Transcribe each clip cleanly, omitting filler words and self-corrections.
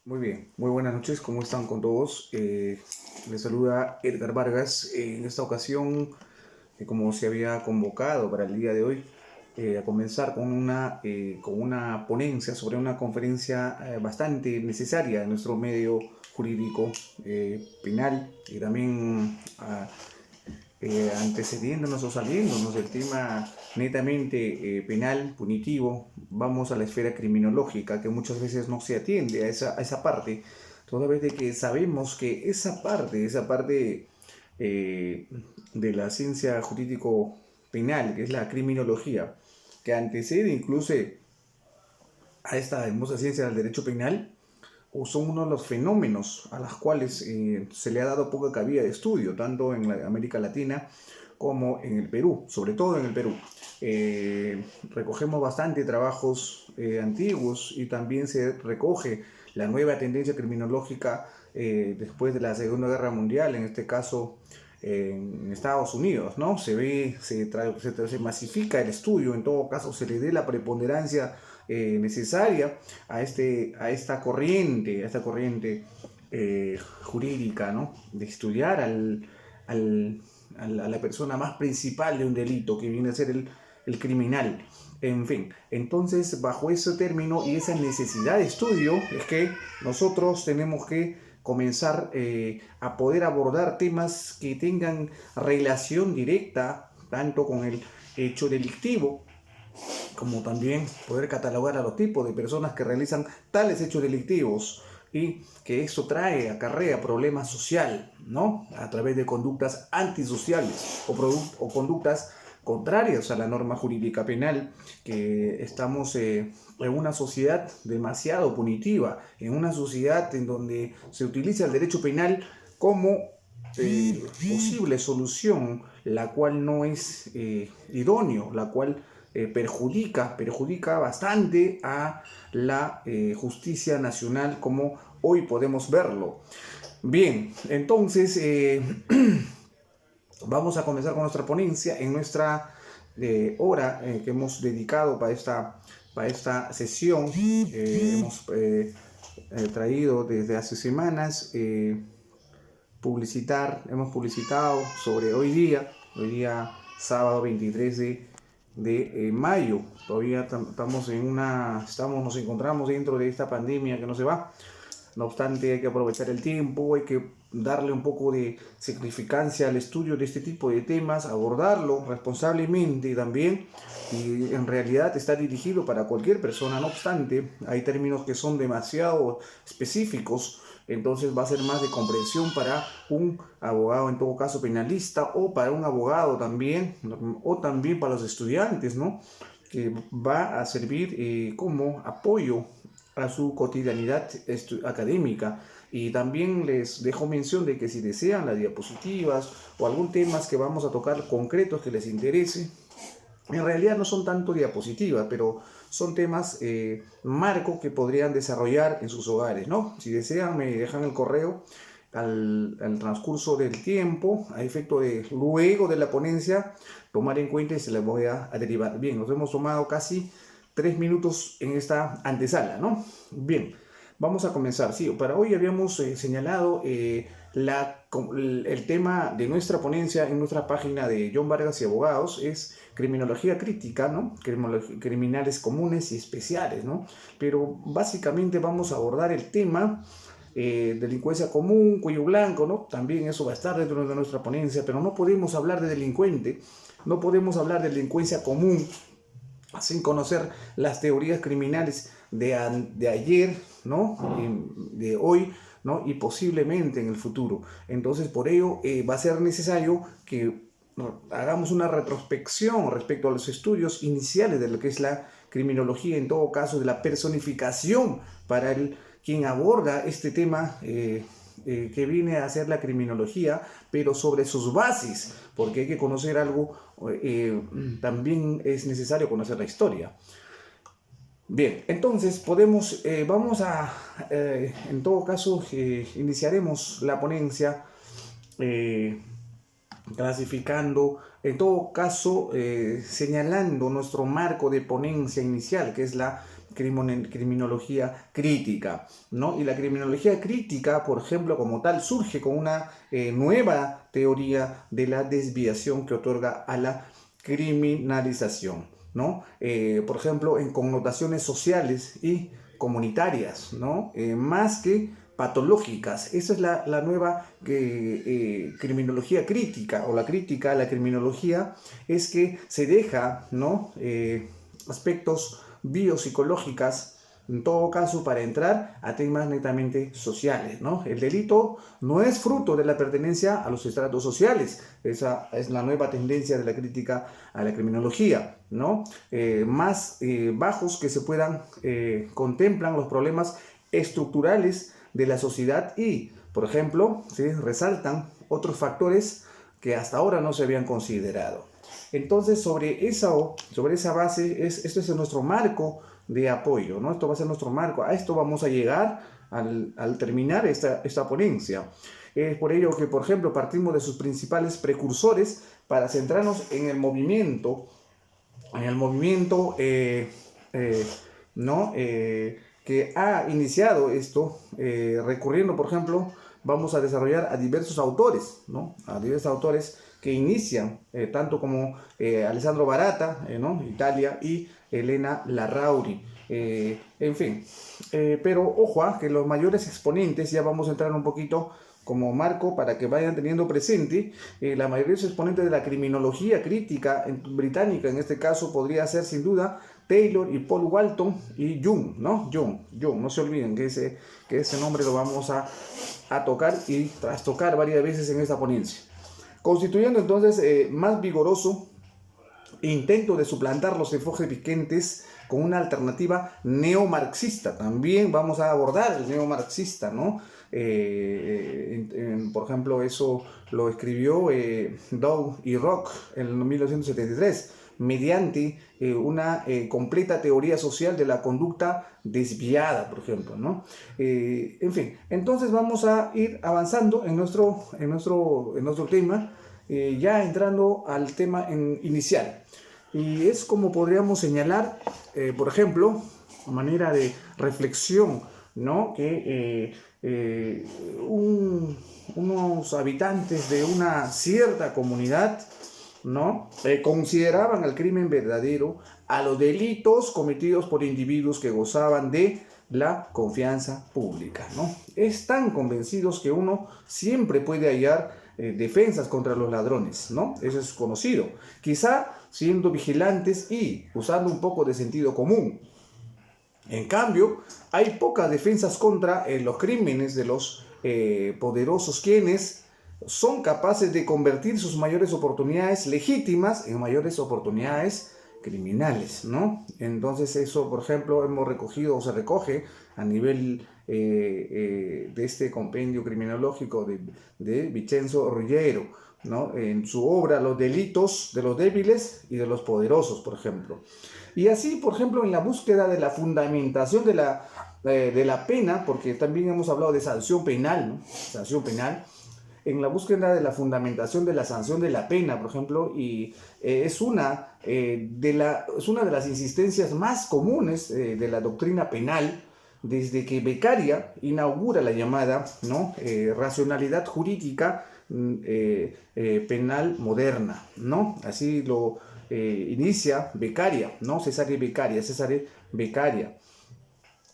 Muy bien, muy buenas noches, ¿cómo están con todos? Les saluda Edgar Vargas. En esta ocasión, como se había convocado para el día de hoy, a comenzar con una ponencia sobre una conferencia bastante necesaria en nuestro medio jurídico penal y también antecediéndonos o saliéndonos del tema netamente penal, punitivo, vamos a la esfera criminológica, que muchas veces no se atiende a esa parte, toda vez de que sabemos que esa parte eh, de la ciencia jurídico penal, que es la criminología, que antecede incluso a esta hermosa ciencia del derecho penal, o son uno de los fenómenos a los cuales se le ha dado poca cabida de estudio, tanto en la América Latina como en el Perú, sobre todo en el Perú. Recogemos bastante trabajos antiguos y también se recoge la nueva tendencia criminológica después de la Segunda Guerra Mundial, en este caso en Estados Unidos, ¿no? Se masifica el estudio, en todo caso se le dé la preponderancia necesaria a esta corriente jurídica, ¿no? De estudiar a la persona más principal de un delito, que viene a ser el criminal. En fin, entonces bajo ese término y esa necesidad de estudio es que nosotros tenemos que comenzar a poder abordar temas que tengan relación directa tanto con el hecho delictivo como también poder catalogar a los tipos de personas que realizan tales hechos delictivos y que eso acarrea problemas social, ¿no? A través de conductas antisociales o conductas contrarias a la norma jurídica penal, que estamos en una sociedad demasiado punitiva, en una sociedad en donde se utiliza el derecho penal como posible solución, la cual no es idóneo, la cual perjudica bastante a la justicia nacional como hoy podemos verlo. Bien, entonces vamos a comenzar con nuestra ponencia en nuestra hora que hemos dedicado para esta sesión. Hemos traído desde hace semanas hemos publicitado sobre hoy día sábado 23 de mayo. Todavía nos encontramos dentro de esta pandemia que no se va. No obstante, hay que aprovechar el tiempo, hay que darle un poco de significancia al estudio de este tipo de temas, abordarlo responsablemente también, y en realidad está dirigido para cualquier persona. No obstante, hay términos que son demasiado específicos, entonces va a ser más de comprensión para un abogado, en todo caso penalista, o para un abogado también, o también para los estudiantes, ¿no? Que va a servir como apoyo a su cotidianidad académica. Y también les dejo mención de que si desean las diapositivas o algún tema que vamos a tocar concretos que les interese, en realidad no son tanto diapositivas, pero son temas marco que podrían desarrollar en sus hogares, ¿no? Si desean, me dejan el correo al transcurso del tiempo, a efecto de luego de la ponencia, tomar en cuenta y se les voy a derivar. Bien, nos hemos tomado casi 3 minutos en esta antesala, ¿no? Bien, vamos a comenzar. Sí, para hoy habíamos señalado el tema de nuestra ponencia en nuestra página de John Vargas y Abogados, es criminología crítica, ¿no? Criminales comunes y especiales, ¿no? Pero básicamente vamos a abordar el tema delincuencia común, cuello blanco, ¿no? También eso va a estar dentro de nuestra ponencia, pero no podemos hablar de delincuente, no podemos hablar de delincuencia común sin conocer las teorías criminales de ayer, ¿no? De hoy, ¿no? Y posiblemente en el futuro. Entonces, por ello va a ser necesario que hagamos una retrospección respecto a los estudios iniciales de lo que es la criminología, en todo caso de la personificación para quien aborda este tema que viene a ser la criminología, pero sobre sus bases, porque hay que conocer algo, eh, también es necesario conocer la historia. Bien, entonces en todo caso, iniciaremos la ponencia eh, clasificando, señalando nuestro marco de ponencia inicial, que es la criminología crítica, ¿no? Y la criminología crítica, por ejemplo, como tal, surge con una nueva teoría de la desviación que otorga a la criminalización, ¿no? Por ejemplo, en connotaciones sociales y comunitarias, ¿no? Más que patológicas. Esa es la nueva criminología crítica, o la crítica a la criminología, es que se deja, ¿no? Aspectos biopsicológicas, en todo caso, para entrar a temas netamente sociales, ¿no? El delito no es fruto de la pertenencia a los estratos sociales. Esa es la nueva tendencia de la crítica a la criminología, ¿no? Más bajos que se puedan, contemplan los problemas estructurales de la sociedad y, por ejemplo, se resaltan otros factores que hasta ahora no se habían considerado. Entonces, sobre esa base, esto es nuestro marco de apoyo, ¿no? Esto va a ser nuestro marco. A esto vamos a llegar al terminar esta ponencia. Es por ello que, por ejemplo, partimos de sus principales precursores para centrarnos en el movimiento, ¿no? Que ha iniciado esto, recurriendo, por ejemplo, vamos a desarrollar a diversos autores, ¿no? A diversos autores que inician, tanto como Alessandro Barata, ¿no? Italia, y Elena Larrauri. En fin, pero ojo, que los mayores exponentes, ya vamos a entrar un poquito como marco para que vayan teniendo presente, la mayoría de los exponentes de la criminología crítica británica, en este caso podría ser sin duda Taylor y Paul Walton y Jung, ¿no? Jung, no se olviden que ese nombre lo vamos a tocar y trastocar varias veces en esta ponencia. Constituyendo entonces más vigoroso intento de suplantar los enfoques vigentes con una alternativa neomarxista. También vamos a abordar el neomarxista, ¿no? Por ejemplo, eso lo escribió Dow y Rock en 1973, mediante una completa teoría social de la conducta desviada, por ejemplo, ¿no? En fin, entonces vamos a ir avanzando en nuestro tema, ya entrando al tema inicial. Y es como podríamos señalar, por ejemplo, a manera de reflexión, ¿no? Que unos habitantes de una cierta comunidad, ¿no? Consideraban al crimen verdadero a los delitos cometidos por individuos que gozaban de la confianza pública, ¿no? Están convencidos que uno siempre puede hallar defensas contra los ladrones, ¿no? Eso es conocido. Quizá siendo vigilantes y usando un poco de sentido común. En cambio, hay pocas defensas contra los crímenes de los poderosos, quienes son capaces de convertir sus mayores oportunidades legítimas en mayores oportunidades criminales, ¿no? Entonces eso, por ejemplo, hemos recogido o se recoge a nivel de este compendio criminológico de Vincenzo Ruggiero, ¿no? En su obra Los delitos de los débiles y de los poderosos, por ejemplo. Y así, por ejemplo, en la búsqueda de la fundamentación de la pena, porque también hemos hablado de sanción penal, ¿no? Sanción penal. En la búsqueda de la fundamentación de la sanción de la pena, por ejemplo, y es una de las insistencias más comunes de la doctrina penal, desde que Beccaria inaugura la llamada, ¿no? Racionalidad jurídica penal moderna, ¿no? Así lo inicia Beccaria, ¿no? Cesare Beccaria.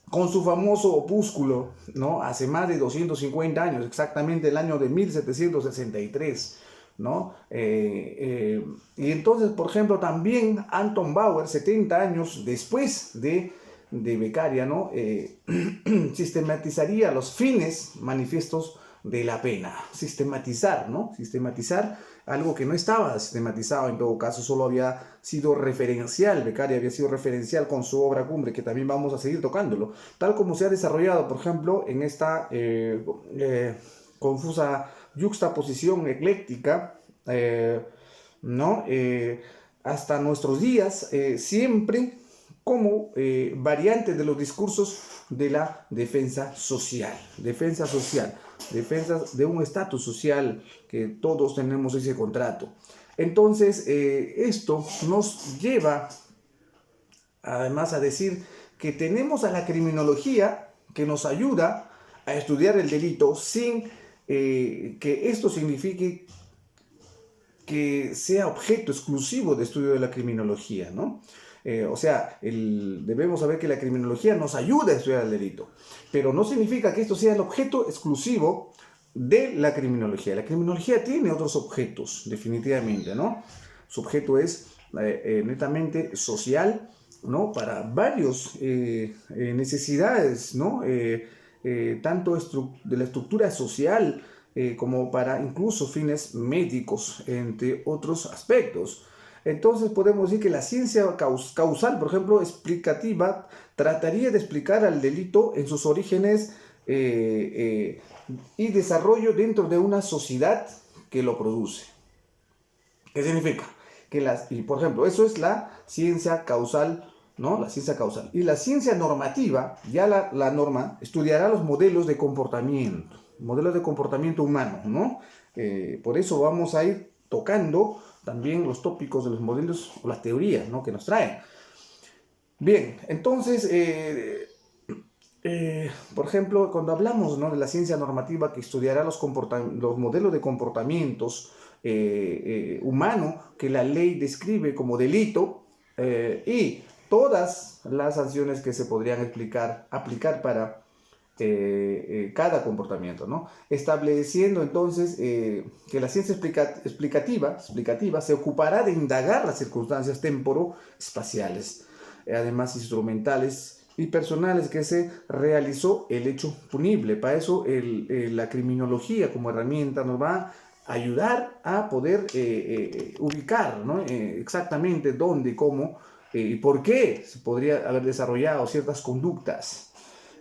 Con su famoso opúsculo, ¿no? Hace más de 250 años, exactamente el año de 1763, ¿no? Y entonces, por ejemplo, también Anton Bauer, 70 años después de Beccaria, ¿no? Sistematizaría los fines manifiestos de la pena. Sistematizar, ¿no? Sistematizar algo que no estaba sistematizado, en todo caso, solo había sido referencial. Beccaria había sido referencial con su obra cumbre, que también vamos a seguir tocándolo, tal como se ha desarrollado, por ejemplo, en esta confusa yuxtaposición ecléctica, ¿no? Hasta nuestros días, siempre como variante de los discursos de la defensa social, defensa de un estatus social, que todos tenemos ese contrato. Entonces, esto nos lleva además a decir que tenemos a la criminología que nos ayuda a estudiar el delito sin que esto signifique que sea objeto exclusivo de estudio de la criminología, ¿no? O sea, debemos saber que la criminología nos ayuda a estudiar el delito, pero no significa que esto sea el objeto exclusivo de la criminología. La criminología tiene otros objetos, definitivamente, ¿no? Su objeto es netamente social, ¿no? Para varios necesidades, ¿no? Tanto de la estructura social, como para incluso fines médicos, entre otros aspectos. Entonces podemos decir que la ciencia causal, por ejemplo, explicativa, trataría de explicar al delito en sus orígenes y desarrollo dentro de una sociedad que lo produce. ¿Qué significa? Y por ejemplo, eso es la ciencia causal, ¿no? La ciencia causal. Y la ciencia normativa, ya la norma, estudiará los modelos de comportamiento humano, ¿no? Por eso vamos a ir tocando también los tópicos de los modelos o las teorías, ¿no? Que nos traen. Bien, entonces, por ejemplo, cuando hablamos, ¿no? De la ciencia normativa que estudiará los modelos de comportamientos humano que la ley describe como delito y todas las sanciones que se podrían aplicar para cada comportamiento, ¿no? Estableciendo entonces que la ciencia explicativa se ocupará de indagar las circunstancias temporo-espaciales, además instrumentales y personales que se realizó el hecho punible. Para eso la criminología como herramienta nos va a ayudar a poder ubicar, ¿no? Exactamente dónde, cómo y por qué se podría haber desarrollado ciertas conductas.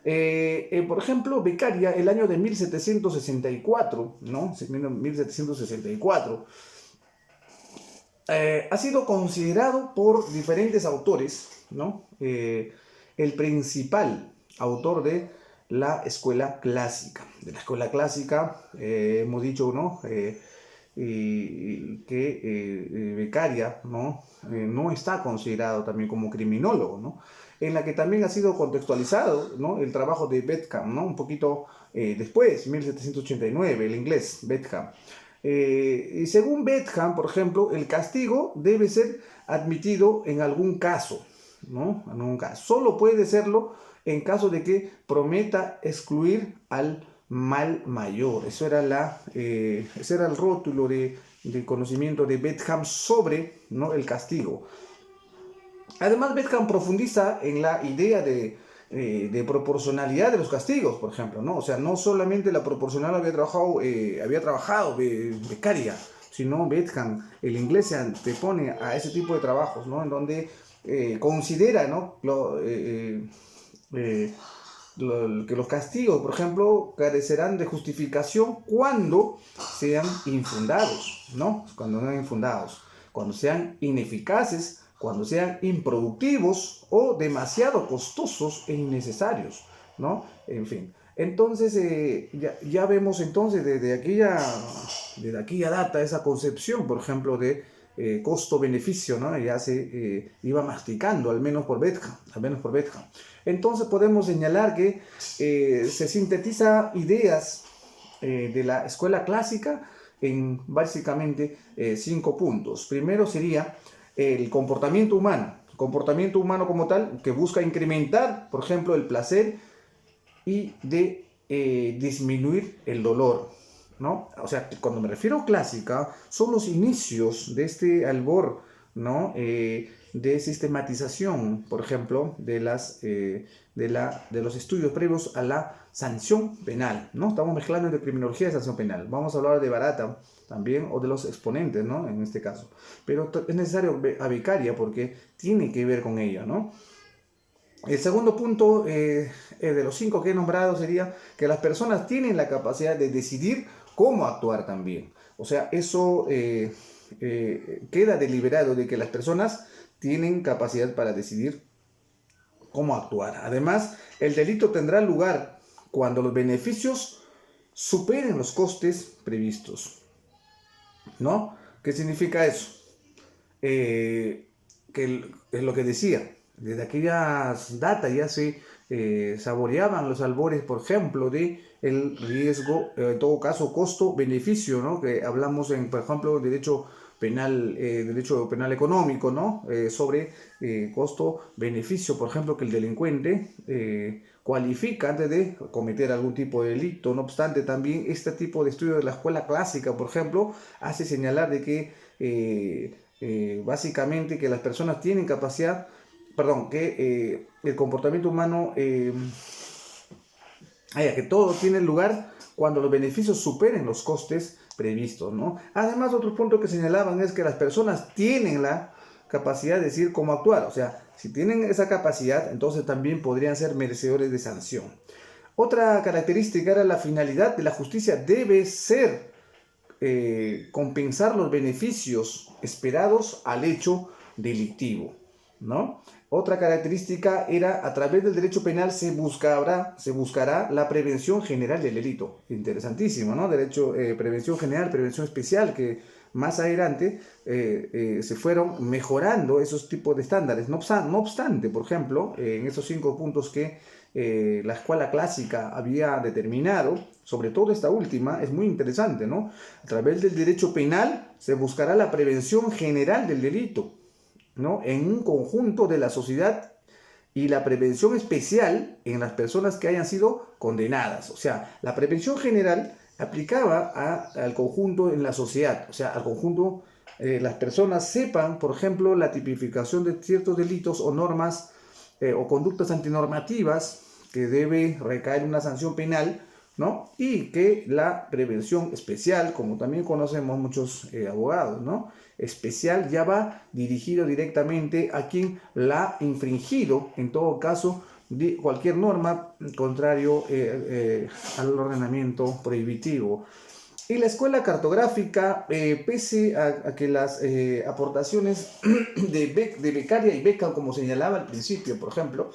Por ejemplo, Beccaria, el año de 1764, ¿no? 1764, ha sido considerado por diferentes autores, ¿no? El principal autor de la escuela clásica. De la escuela clásica, hemos dicho, ¿no? Que Beccaria, ¿no? No está considerado también como criminólogo, ¿no? En la que también ha sido contextualizado, ¿no? El trabajo de Bentham, ¿no? Un poquito después, 1789, el inglés Bentham. Y según Bentham, por ejemplo, el castigo debe ser admitido en algún caso, ¿no? En algún caso. Solo puede serlo en caso de que prometa excluir al mal mayor. Ese era el rótulo de conocimiento de Bentham sobre, ¿no? El castigo. Además, Bentham profundiza en la idea de proporcionalidad de los castigos, por ejemplo, ¿no? O sea, no solamente la proporcional había trabajado Beccaria, sino Bentham, el inglés, se antepone a ese tipo de trabajos, ¿no? En donde considera, ¿no? Que los castigos, por ejemplo, carecerán de justificación cuando sean infundados, ¿no? Cuando sean infundados, cuando sean ineficaces, cuando sean improductivos o demasiado costosos e innecesarios, ¿no? En fin. Entonces, ya vemos entonces desde aquella data esa concepción, por ejemplo, de costo-beneficio, ¿no? Ya se iba masticando, al menos por Bentham. Entonces podemos señalar que se sintetiza ideas de la escuela clásica en básicamente 5 puntos. Primero sería el comportamiento humano como tal, que busca incrementar, por ejemplo, el placer y de disminuir el dolor, ¿no? O sea, cuando me refiero a clásica, son los inicios de este albor, ¿no? De sistematización, por ejemplo, de los estudios previos a la sanción penal, ¿no? Estamos mezclando entre criminología y sanción penal. Vamos a hablar de Barata también, o de los exponentes, ¿no? En este caso. Pero es necesario a Beccaria porque tiene que ver con ello, ¿no? El segundo punto de los 5 que he nombrado sería que las personas tienen la capacidad de decidir cómo actuar también. O sea, eso queda deliberado de que las personas tienen capacidad para decidir cómo actuar. Además, el delito tendrá lugar cuando los beneficios superen los costes previstos, ¿no? ¿Qué significa eso? Que es lo que decía. Desde aquellas datas ya se saboreaban los albores, por ejemplo, de el riesgo, en todo caso, costo-beneficio, ¿no? Que hablamos en, por ejemplo, derecho penal económico, ¿no? Sobre costo-beneficio, por ejemplo, que el delincuente cualifica antes de cometer algún tipo de delito. No obstante, también este tipo de estudio de la escuela clásica, por ejemplo, hace señalar de que básicamente que las personas tienen capacidad, perdón, que el comportamiento humano, que todo tiene lugar cuando los beneficios superen los costes previstos, ¿no? Además, otro punto que señalaban es que las personas tienen la capacidad de decir cómo actuar, o sea, si tienen esa capacidad, entonces también podrían ser merecedores de sanción. Otra característica era la finalidad de la justicia debe ser compensar los beneficios esperados al hecho delictivo, ¿no? Otra característica era a través del derecho penal se buscará la prevención general del delito. Interesantísimo, ¿no? Prevención general, prevención especial, que más adelante se fueron mejorando esos tipos de estándares. No obstante, por ejemplo, en esos 5 puntos que la escuela clásica había determinado, sobre todo esta última, es muy interesante, ¿no? A través del derecho penal se buscará la prevención general del delito, ¿no? En un conjunto de la sociedad y la prevención especial en las personas que hayan sido condenadas. O sea, la prevención general aplicaba al conjunto en la sociedad, o sea, al conjunto, las personas sepan, por ejemplo, la tipificación de ciertos delitos o normas o conductas antinormativas que debe recaer una sanción penal, ¿no? Y que la prevención especial, como también conocemos muchos abogados, ¿no? Especial ya va dirigido directamente a quien la ha infringido, en todo caso, de cualquier norma contrario al ordenamiento prohibitivo. Y la escuela cartográfica, pese a que las aportaciones de becaria y beca, como señalaba al principio, por ejemplo,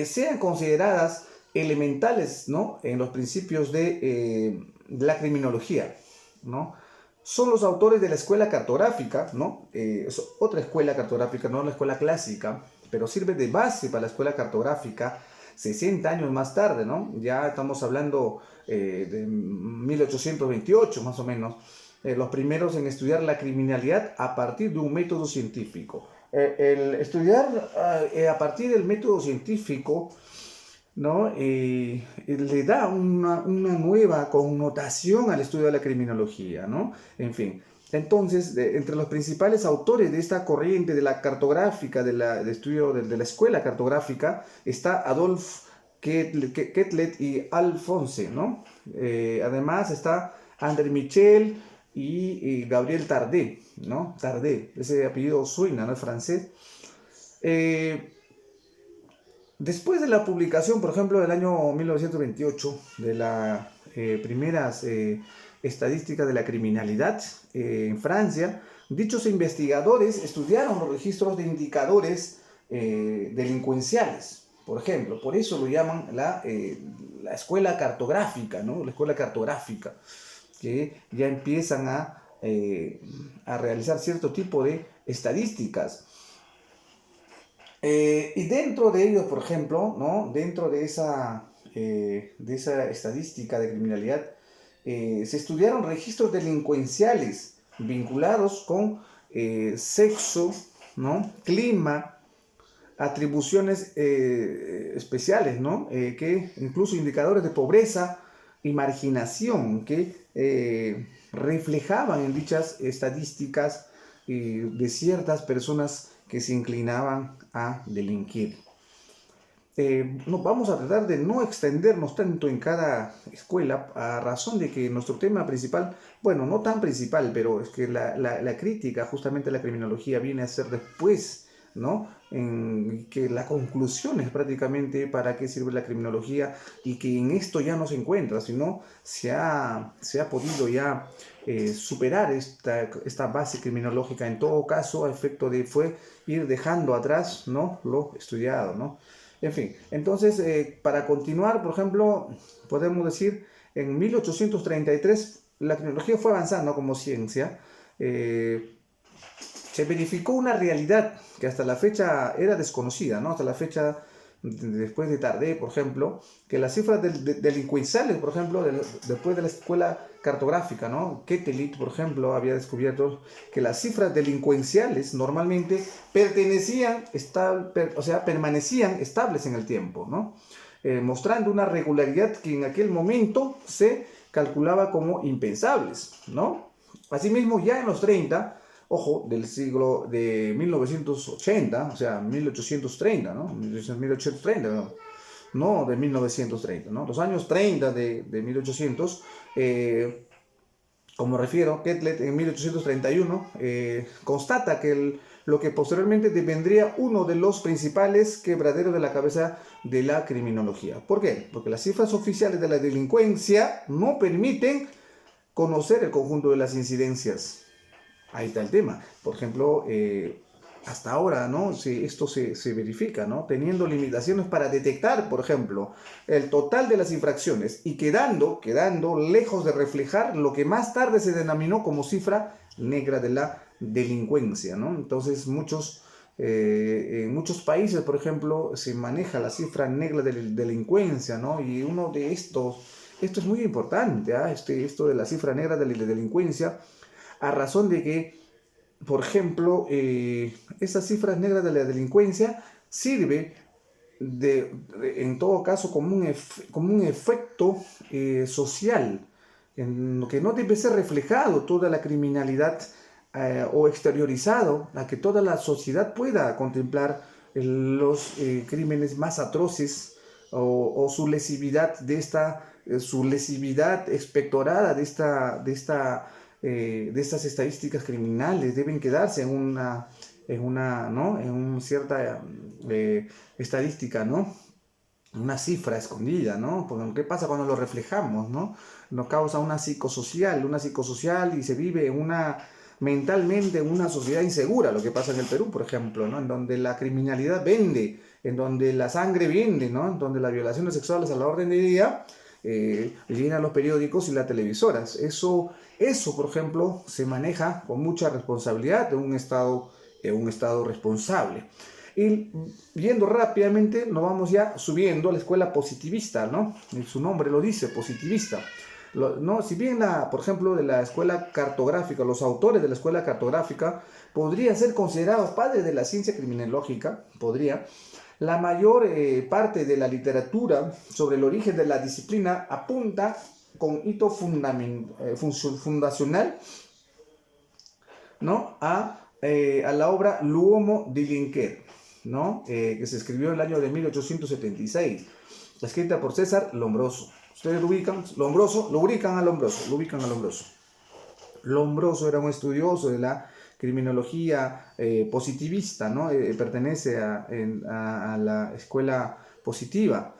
sean consideradas elementales, ¿no? En los principios de la criminología, ¿no? Son los autores de la escuela cartográfica, ¿no? Es otra escuela cartográfica, no la escuela clásica, pero sirve de base para la escuela cartográfica 60 años más tarde, ¿no? Ya estamos hablando de 1828 más o menos, los primeros en estudiar la criminalidad a partir de un método científico. El estudiar a partir del método científico, ¿no? Le da una nueva connotación al estudio de la criminología, ¿no? En fin, entonces, entre los principales autores de esta corriente de la cartográfica, de estudio de la escuela cartográfica, está Adolphe Quetelet y Alphonse, ¿no? Además está André Michel y Gabriel Tardet, ¿no? Tardet, ese apellido suena, ¿no? Es francés. Después de la publicación, por ejemplo, del año 1928, de las primeras estadísticas de la criminalidad en Francia, dichos investigadores estudiaron los registros de indicadores delincuenciales, por ejemplo. Por eso lo llaman la escuela cartográfica, ¿no? La escuela cartográfica, que ya empiezan a realizar cierto tipo de estadísticas. Y dentro de ellos, por ejemplo, ¿no? Dentro de esa estadística de criminalidad, se estudiaron registros delincuenciales vinculados con sexo, ¿no? Clima, atribuciones especiales, ¿no? Que incluso indicadores de pobreza y marginación que reflejaban en dichas estadísticas de ciertas personas que se inclinaban a delinquir. Vamos a tratar de no extendernos tanto en cada escuela a razón de que nuestro tema principal, bueno, no tan principal, pero es que la crítica justamente a la criminología viene a ser después, ¿no? En que la conclusión es prácticamente para qué sirve la criminología y que en esto ya no se encuentra, sino se ha podido ya superar esta base criminológica. En todo caso, a efecto de fue ir dejando atrás, ¿no? Lo estudiado, ¿no? En fin, entonces, para continuar, por ejemplo, podemos decir, en 1833 la criminología fue avanzando como ciencia, se verificó una realidad que hasta la fecha era desconocida, ¿no? Hasta la fecha, después de Tardé, por ejemplo, que las cifras delincuenciales, por ejemplo, después de la escuela cartográfica, ¿no? Quetelit, por ejemplo, había descubierto que las cifras delincuenciales normalmente permanecían estables en el tiempo, ¿no? Mostrando una regularidad que en aquel momento se calculaba como impensables, ¿no? Asimismo, ya en los 30, ojo, del siglo de 1980, o sea, 1830, ¿no? 1830, no de 1930, ¿no? Los años 30 de 1800, como refiero, Quetelet en 1831 constata que lo que posteriormente devendría uno de los principales quebraderos de la cabeza de la criminología. ¿Por qué? Porque las cifras oficiales de la delincuencia no permiten conocer el conjunto de las incidencias. Ahí está el tema. Por ejemplo, hasta ahora, ¿no? Si esto se verifica, ¿no? Teniendo limitaciones para detectar, por ejemplo, el total de las infracciones y quedando lejos de reflejar lo que más tarde se denominó como cifra negra de la delincuencia, ¿no? Entonces, en muchos países, por ejemplo, se maneja la cifra negra de la delincuencia, ¿no? Y uno de esto es muy importante, ¿eh? Esto de la cifra negra de la delincuencia, a razón de que, por ejemplo, esas cifras negras de la delincuencia sirve en todo caso como un efecto social, en lo que no debe ser reflejado toda la criminalidad o exteriorizado a que toda la sociedad pueda contemplar los crímenes más atroces o su lesividad su lesividad expectorada de estas estadísticas criminales. Deben quedarse ¿no? En una cierta estadística, ¿no? Una cifra escondida, ¿no? Porque ¿qué pasa cuando lo reflejamos, ¿no? Nos causa una psicosocial y se vive mentalmente en una sociedad insegura, lo que pasa en el Perú, por ejemplo, ¿no? En donde la criminalidad vende, en donde la sangre vende, ¿no? En donde las violaciones sexuales a la orden del día llenan los periódicos y las televisoras. Eso, por ejemplo, se maneja con mucha responsabilidad de un Estado responsable. Y viendo rápidamente, nos vamos ya subiendo a la escuela positivista, ¿no? Su nombre lo dice, positivista. ¿No? Si bien, por ejemplo, de la escuela cartográfica, los autores de la escuela cartográfica podrían ser considerados padres de la ciencia criminológica, la mayor parte de la literatura sobre el origen de la disciplina apunta con hito fundacional, ¿no? a la obra L'Uomo di Linker, ¿no? Que se escribió en el año de 1876, escrita por César Lombroso. Ustedes lo ubican, lo ubican a Lombroso. Lombroso era un estudioso de la criminología positivista, ¿no? Pertenece a la escuela positiva.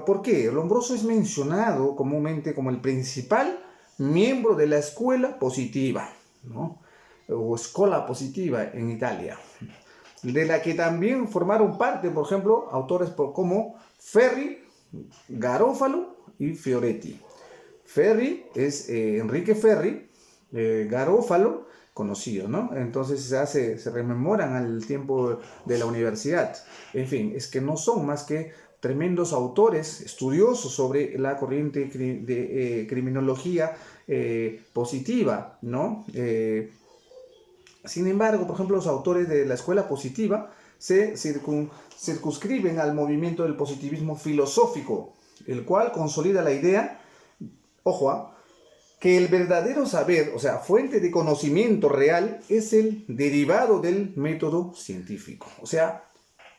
¿Por qué? Lombroso es mencionado comúnmente como el principal miembro de la escuela positiva, ¿no? O escuela positiva en Italia, de la que también formaron parte, por ejemplo, autores como Ferri, Garofalo y Fioretti. Ferri es Enrique Ferri, Garofalo, conocido, ¿no? Entonces se rememoran al tiempo de la universidad. En fin, es que no son más que tremendos autores estudiosos sobre la corriente de criminología positiva, ¿no? Sin embargo, por ejemplo, los autores de la escuela positiva se circunscriben al movimiento del positivismo filosófico, el cual consolida la idea, ojo, que el verdadero saber, o sea, fuente de conocimiento real, es el derivado del método científico. O sea,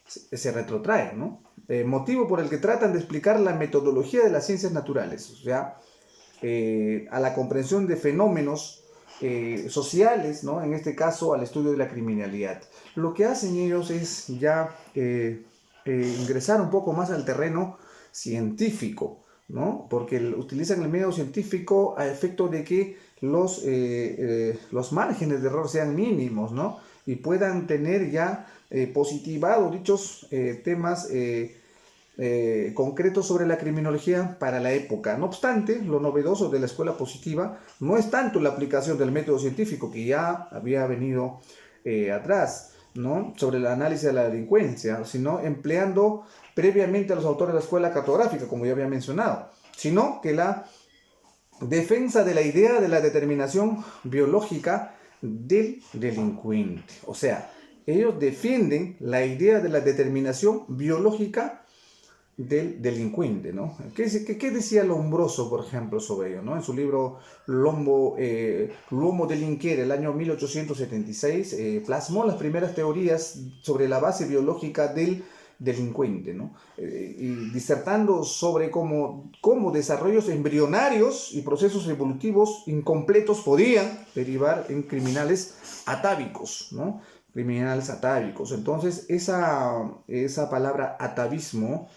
se retrotrae, ¿no? Motivo por el que tratan de explicar la metodología de las ciencias naturales, o sea, a la comprensión de fenómenos sociales, ¿no? En este caso al estudio de la criminalidad. Lo que hacen ellos es ya ingresar un poco más al terreno científico, ¿no? Porque utilizan el medio científico a efecto de que los márgenes de error sean mínimos, ¿no? Y puedan tener ya positivados dichos temas concretos sobre la criminología para la época. No obstante, lo novedoso de la escuela positiva no es tanto la aplicación del método científico que ya había venido atrás, ¿no?, sobre el análisis de la delincuencia, sino empleando previamente a los autores de la escuela cartográfica, como ya había mencionado, sino que la defensa de la idea de la determinación biológica del delincuente. O sea, ellos defienden la idea de la determinación biológica del delincuente, ¿no? ¿Qué decía Lombroso, por ejemplo, sobre ello, ¿no? En su libro L'Uomo Delinquere, el año 1876, plasmó las primeras teorías sobre la base biológica del delincuente, ¿no? Y disertando sobre cómo desarrollos embrionarios y procesos evolutivos incompletos podían derivar en criminales atávicos, ¿no? Criminales atávicos. Entonces, esa palabra atavismo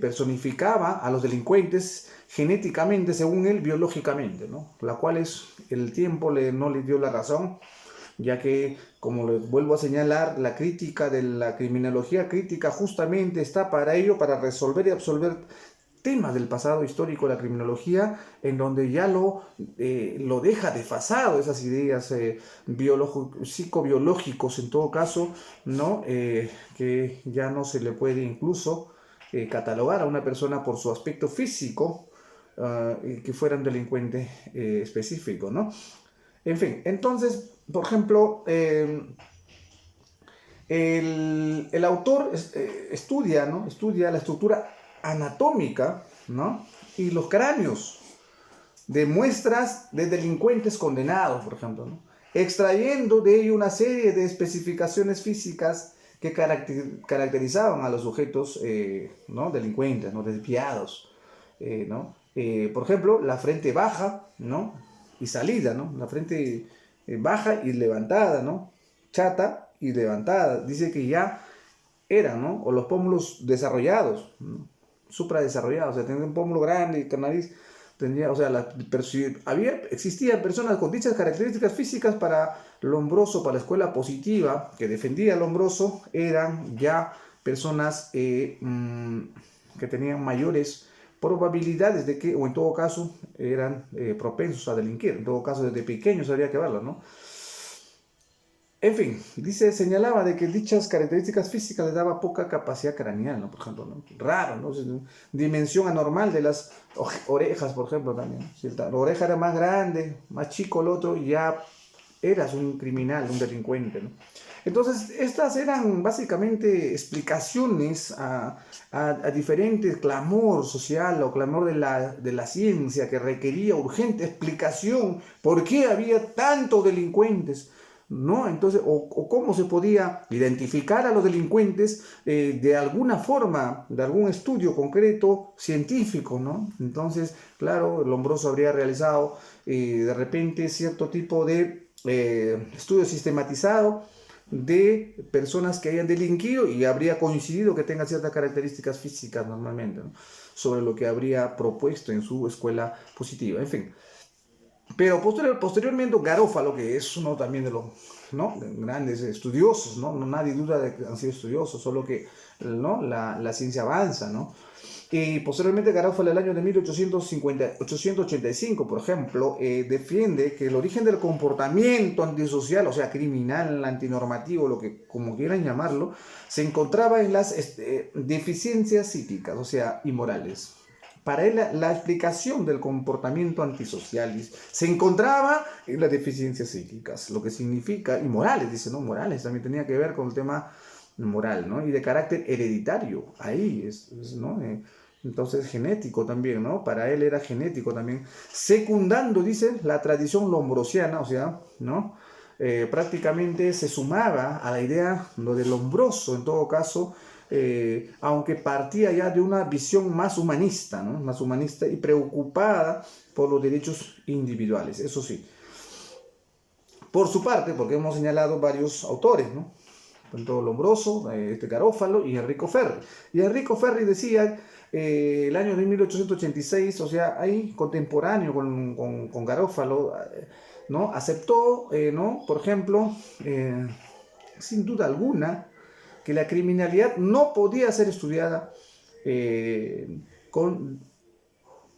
personificaba a los delincuentes genéticamente, según él, biológicamente, ¿no? La cual el tiempo no le dio la razón, ya que, como les vuelvo a señalar, la crítica de la criminología crítica justamente está para ello, para resolver y absolver temas del pasado histórico de la criminología, en donde ya lo deja desfasado, esas ideas psicobiológicos en todo caso, ¿no? Que ya no se le puede incluso catalogar a una persona por su aspecto físico, que fuera un delincuente específico, ¿no? En fin, entonces, por ejemplo, el autor estudia, ¿no? Estudia la estructura anatómica, ¿no?, y los cráneos de muestras de delincuentes condenados, por ejemplo, ¿no?, extrayendo de ello una serie de especificaciones físicas que caracterizaban a los sujetos, ¿no?, delincuentes, ¿no?, desviados, ¿no? Por ejemplo, la frente baja, ¿no?, y salida, ¿no?, la frente baja y levantada, ¿no?, chata y levantada. Dice que ya eran, ¿no?, o los pómulos desarrollados, ¿no?, supradesarrollados, o sea, tenía un pómulo grande y nariz, tenía, o sea, existían personas con dichas características físicas. Para Lombroso, para la escuela positiva que defendía a Lombroso, eran ya personas que tenían mayores probabilidades de que, o en todo caso, eran propensos a delinquir. En todo caso, desde pequeños habría que verlo, ¿no? En fin, señalaba de que dichas características físicas le daba poca capacidad craneal, ¿no? Por ejemplo, ¿no? Raro, ¿no? Dimensión anormal de las orejas, por ejemplo, también. Si la oreja era más grande, más chico el otro, ya eras un criminal, un delincuente, ¿no? Entonces, estas eran básicamente explicaciones a diferentes clamor social o clamor de la ciencia, que requería urgente explicación por qué había tantos delincuentes, ¿no? Entonces, o cómo se podía identificar a los delincuentes de alguna forma, de algún estudio concreto científico, ¿no? Entonces, claro, Lombroso habría realizado de repente cierto tipo de estudio sistematizado de personas que hayan delinquido, y habría coincidido que tengan ciertas características físicas normalmente, ¿no?, sobre lo que habría propuesto en su escuela positiva. En fin. Pero posteriormente Garófalo, que es uno también de los, ¿no?, grandes estudiosos, ¿no? Nadie duda de que han sido estudiosos, solo que, ¿no?, la ciencia avanza, ¿no? Y posteriormente Garófalo, el año de 1885, por ejemplo, defiende que el origen del comportamiento antisocial, o sea, criminal, antinormativo, lo que como quieran llamarlo, se encontraba en las deficiencias psíquicas, o sea, inmorales. Para él, la explicación del comportamiento antisocial se encontraba en las deficiencias psíquicas, lo que significa, y morales, dice, ¿no? Morales también tenía que ver con el tema moral, ¿no? Y de carácter hereditario, ahí ¿no? Entonces, genético también, ¿no? Para él era genético también, secundando, dice, la tradición lombrosiana, o sea, ¿no? Prácticamente se sumaba a la idea, lo de Lombroso, en todo caso, aunque partía ya de una visión más humanista, ¿no?, más humanista y preocupada por los derechos individuales, eso sí. Por su parte, porque hemos señalado varios autores, ¿no?, tanto Lombroso, Garófalo y Enrico Ferri. Y Enrico Ferri decía, el año de 1886, o sea, ahí contemporáneo con Garófalo, ¿no?, aceptó, ¿no?, por ejemplo, sin duda alguna, que la criminalidad no podía ser estudiada con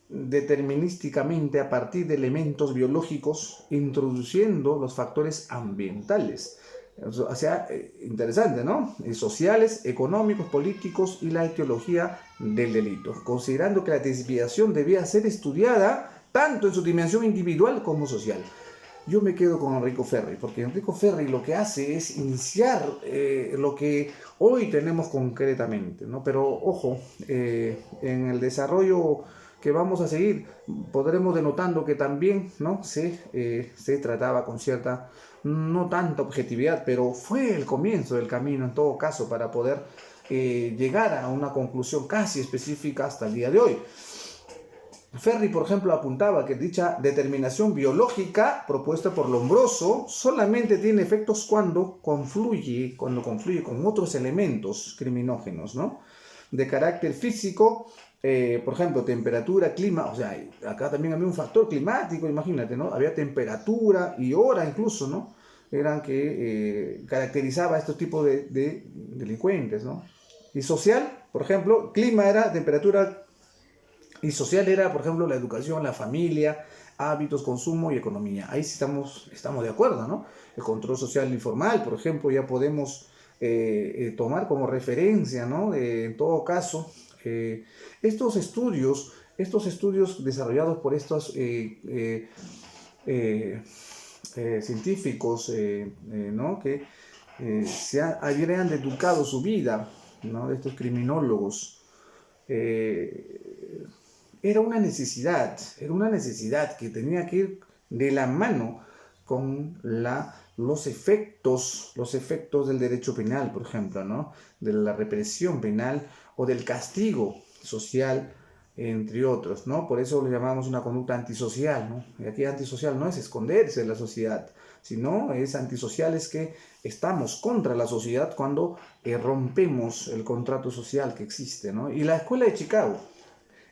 determinísticamente a partir de elementos biológicos, introduciendo los factores ambientales. O sea, interesante, ¿no? Sociales, económicos, políticos y la etiología del delito, considerando que la desviación debía ser estudiada tanto en su dimensión individual como social. Yo me quedo con Enrico Ferri, porque Enrico Ferri lo que hace es iniciar lo que hoy tenemos concretamente, ¿no? Pero ojo, en el desarrollo que vamos a seguir, podremos denotando que también, ¿no? se trataba con cierta, no tanta objetividad, pero fue el comienzo del camino en todo caso para poder llegar a una conclusión casi específica hasta el día de hoy. Ferri, por ejemplo, apuntaba que dicha determinación biológica propuesta por Lombroso solamente tiene efectos cuando confluye con otros elementos criminógenos, ¿no? De carácter físico, por ejemplo, temperatura, clima, o sea, acá también había un factor climático, imagínate, ¿no? Había temperatura y hora incluso, ¿no? Eran que caracterizaba a estos tipos de delincuentes, ¿no? Y social, por ejemplo, clima era temperatura y social era, por ejemplo, la educación, la familia, hábitos, consumo y economía. Ahí sí estamos de acuerdo, ¿no? El control social informal, por ejemplo, ya podemos tomar como referencia, ¿no? En todo caso, estos estudios desarrollados por estos científicos, ¿no? Que habían educado su vida, ¿no? De estos criminólogos. Era una necesidad que tenía que ir de la mano con los efectos del derecho penal, por ejemplo, ¿no? De la represión penal o del castigo social, entre otros, ¿no? Por eso lo llamamos una conducta antisocial, ¿no? Y aquí antisocial no es esconderse de la sociedad, sino es antisocial, es que estamos contra la sociedad cuando rompemos el contrato social que existe, ¿no? Y la escuela de Chicago.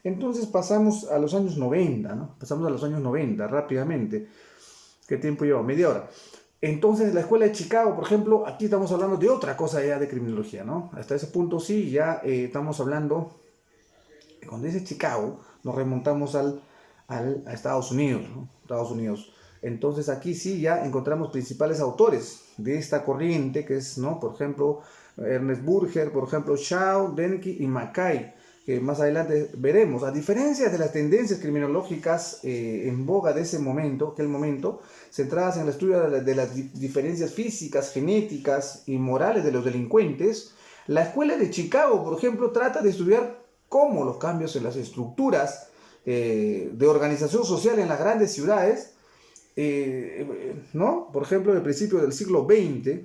Entonces pasamos a los años 90, ¿no? Pasamos a los años 90 rápidamente. ¿Qué tiempo lleva? Media hora. Entonces la escuela de Chicago, por ejemplo, aquí estamos hablando de otra cosa ya de criminología, ¿no? Hasta ese punto sí, ya estamos hablando, cuando dice Chicago, nos remontamos a Estados Unidos, ¿no? Estados Unidos. Entonces aquí sí ya encontramos principales autores de esta corriente, que es, ¿no? Por ejemplo, Ernest Burger, por ejemplo, Shaw, Denke y Mackay, que más adelante veremos. A diferencia de las tendencias criminológicas en boga de aquel momento, centradas en el estudio de las diferencias físicas, genéticas y morales de los delincuentes, la escuela de Chicago, por ejemplo, trata de estudiar cómo los cambios en las estructuras de organización social en las grandes ciudades, ¿no? Por ejemplo, en el principio del siglo XX,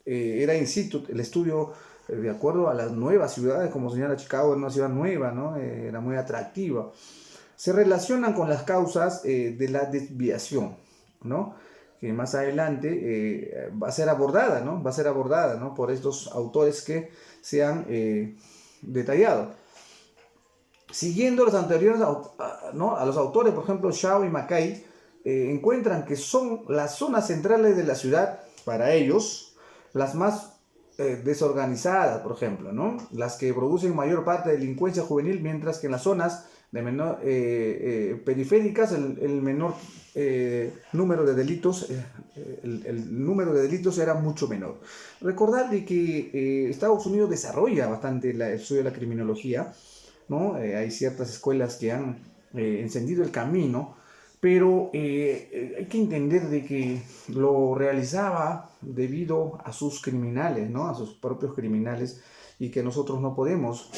era in situ el estudio de acuerdo a las nuevas ciudades, como señala Chicago, era una ciudad nueva, ¿no? Era muy atractiva. Se relacionan con las causas de la desviación, ¿no? Que más adelante va a ser abordada, ¿no? Va a ser abordada, ¿no? Por estos autores que se han detallado. Siguiendo los anteriores, ¿no? A los autores, por ejemplo, Shaw y Mackay, encuentran que son las zonas centrales de la ciudad, para ellos, las más desorganizadas, por ejemplo, ¿no? Las que producen mayor parte de delincuencia juvenil, mientras que en las zonas de periféricas el menor número de delitos, el número de delitos era mucho menor. Recordad de que Estados Unidos desarrolla bastante el estudio de la criminología, ¿no? Hay ciertas escuelas que han encendido el camino, pero hay que entender de que lo realizaba debido a sus criminales, ¿no? A sus propios criminales, y que nosotros no podemos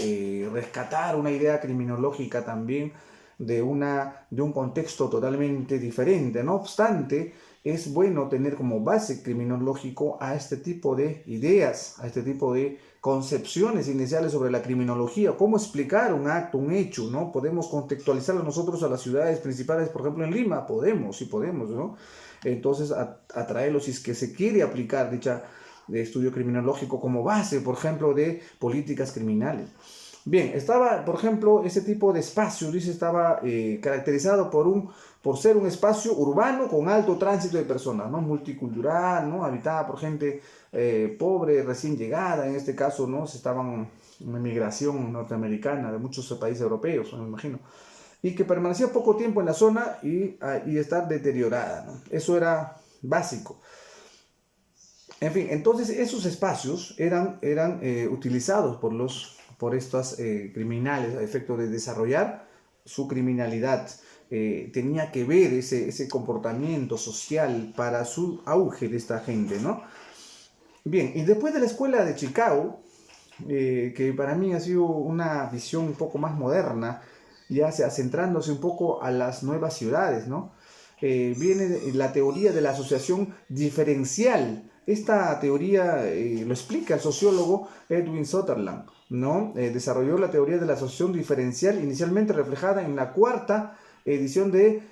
rescatar una idea criminológica también de un contexto totalmente diferente. No obstante, es bueno tener como base criminológico a este tipo de ideas, a este tipo de concepciones iniciales sobre la criminología, cómo explicar un acto, un hecho, ¿no? Podemos contextualizarlo nosotros a las ciudades principales, por ejemplo en Lima, sí podemos, ¿no? Entonces atraerlo si es que se quiere aplicar dicha de estudio criminológico como base, por ejemplo, de políticas criminales. Bien, estaba, por ejemplo, ese tipo de espacio, dice, estaba caracterizado por ser un espacio urbano con alto tránsito de personas, ¿no? Multicultural, ¿no? Habitada por gente pobre, recién llegada, en este caso, ¿no? Se estaban una migración norteamericana de muchos países europeos, me imagino, y que permanecía poco tiempo en la zona y estar deteriorada, ¿no? Eso era básico. En fin, entonces esos espacios eran utilizados por estos criminales a efecto de desarrollar su criminalidad. Tenía que ver ese comportamiento social para su auge de esta gente, ¿no? Bien, y después de la escuela de Chicago, que para mí ha sido una visión un poco más moderna, ya sea centrándose un poco a las nuevas ciudades, ¿no? Viene la teoría de la asociación diferencial. Esta teoría lo explica el sociólogo Edwin Sutherland, ¿no? Desarrolló la teoría de la asociación diferencial inicialmente reflejada en la cuarta edición de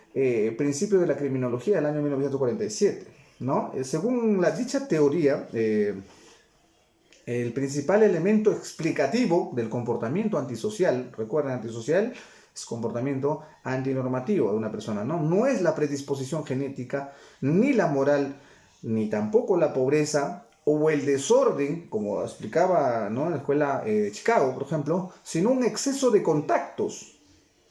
Principios de la Criminología del año 1947, ¿no? Según dicha teoría, el principal elemento explicativo del comportamiento antisocial, recuerden, antisocial es comportamiento antinormativo de una persona, ¿no? No es la predisposición genética, ni la moral, ni tampoco la pobreza o el desorden, como explicaba, ¿no?, en la escuela de Chicago, por ejemplo, sino un exceso de contactos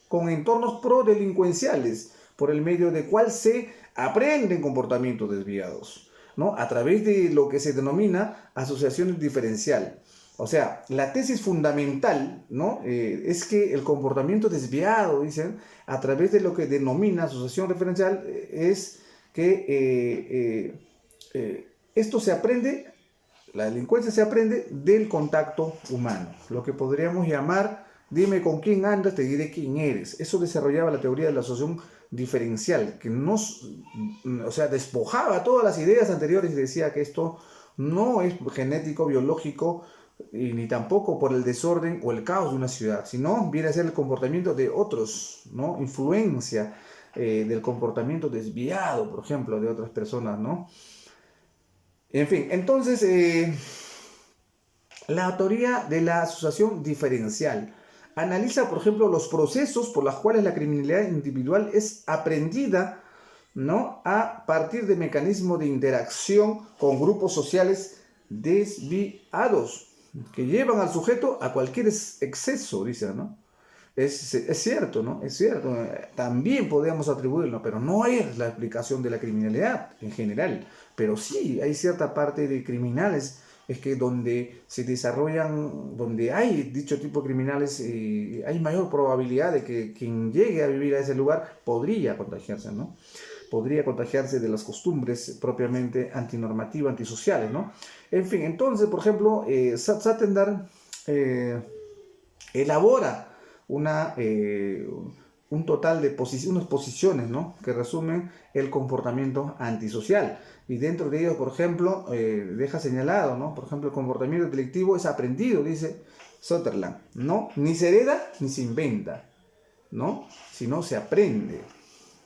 con entornos prodelincuenciales, por el medio del cual se aprenden comportamientos desviados, ¿no?, a través de lo que se denomina asociación diferencial. O sea, la tesis fundamental, ¿no?, es que el comportamiento desviado, dicen, a través de lo que denomina asociación referencial, es que esto se aprende, la delincuencia se aprende del contacto humano, lo que podríamos llamar, dime con quién andas, te diré quién eres. Eso desarrollaba la teoría de la asociación diferencial, que o sea, despojaba todas las ideas anteriores y decía que esto no es genético, biológico, y ni tampoco por el desorden o el caos de una ciudad, sino viene a ser el comportamiento de otros, ¿no? Influencia del comportamiento desviado, por ejemplo, de otras personas, ¿no? En fin, entonces, la teoría de la asociación diferencial analiza, por ejemplo, los procesos por los cuales la criminalidad individual es aprendida, ¿no?, a partir de mecanismos de interacción con grupos sociales desviados que llevan al sujeto a cualquier exceso, dice, ¿no? Es cierto, ¿no? Es cierto. También podemos atribuirlo, pero no es la explicación de la criminalidad en general. Pero sí, hay cierta parte de criminales, es que donde se desarrollan, donde hay dicho tipo de criminales, hay mayor probabilidad de que quien llegue a vivir a ese lugar podría contagiarse, ¿no? Podría contagiarse de las costumbres propiamente antinormativas, antisociales, ¿no? En fin, entonces, por ejemplo, Satendar elabora un total de unas posiciones, ¿no?, que resumen el comportamiento antisocial. Y dentro de ellos, por ejemplo, deja señalado, ¿no?, por ejemplo, el comportamiento delictivo es aprendido, dice Sutherland, ¿no? Ni se hereda ni se inventa, ¿no?, sino se aprende,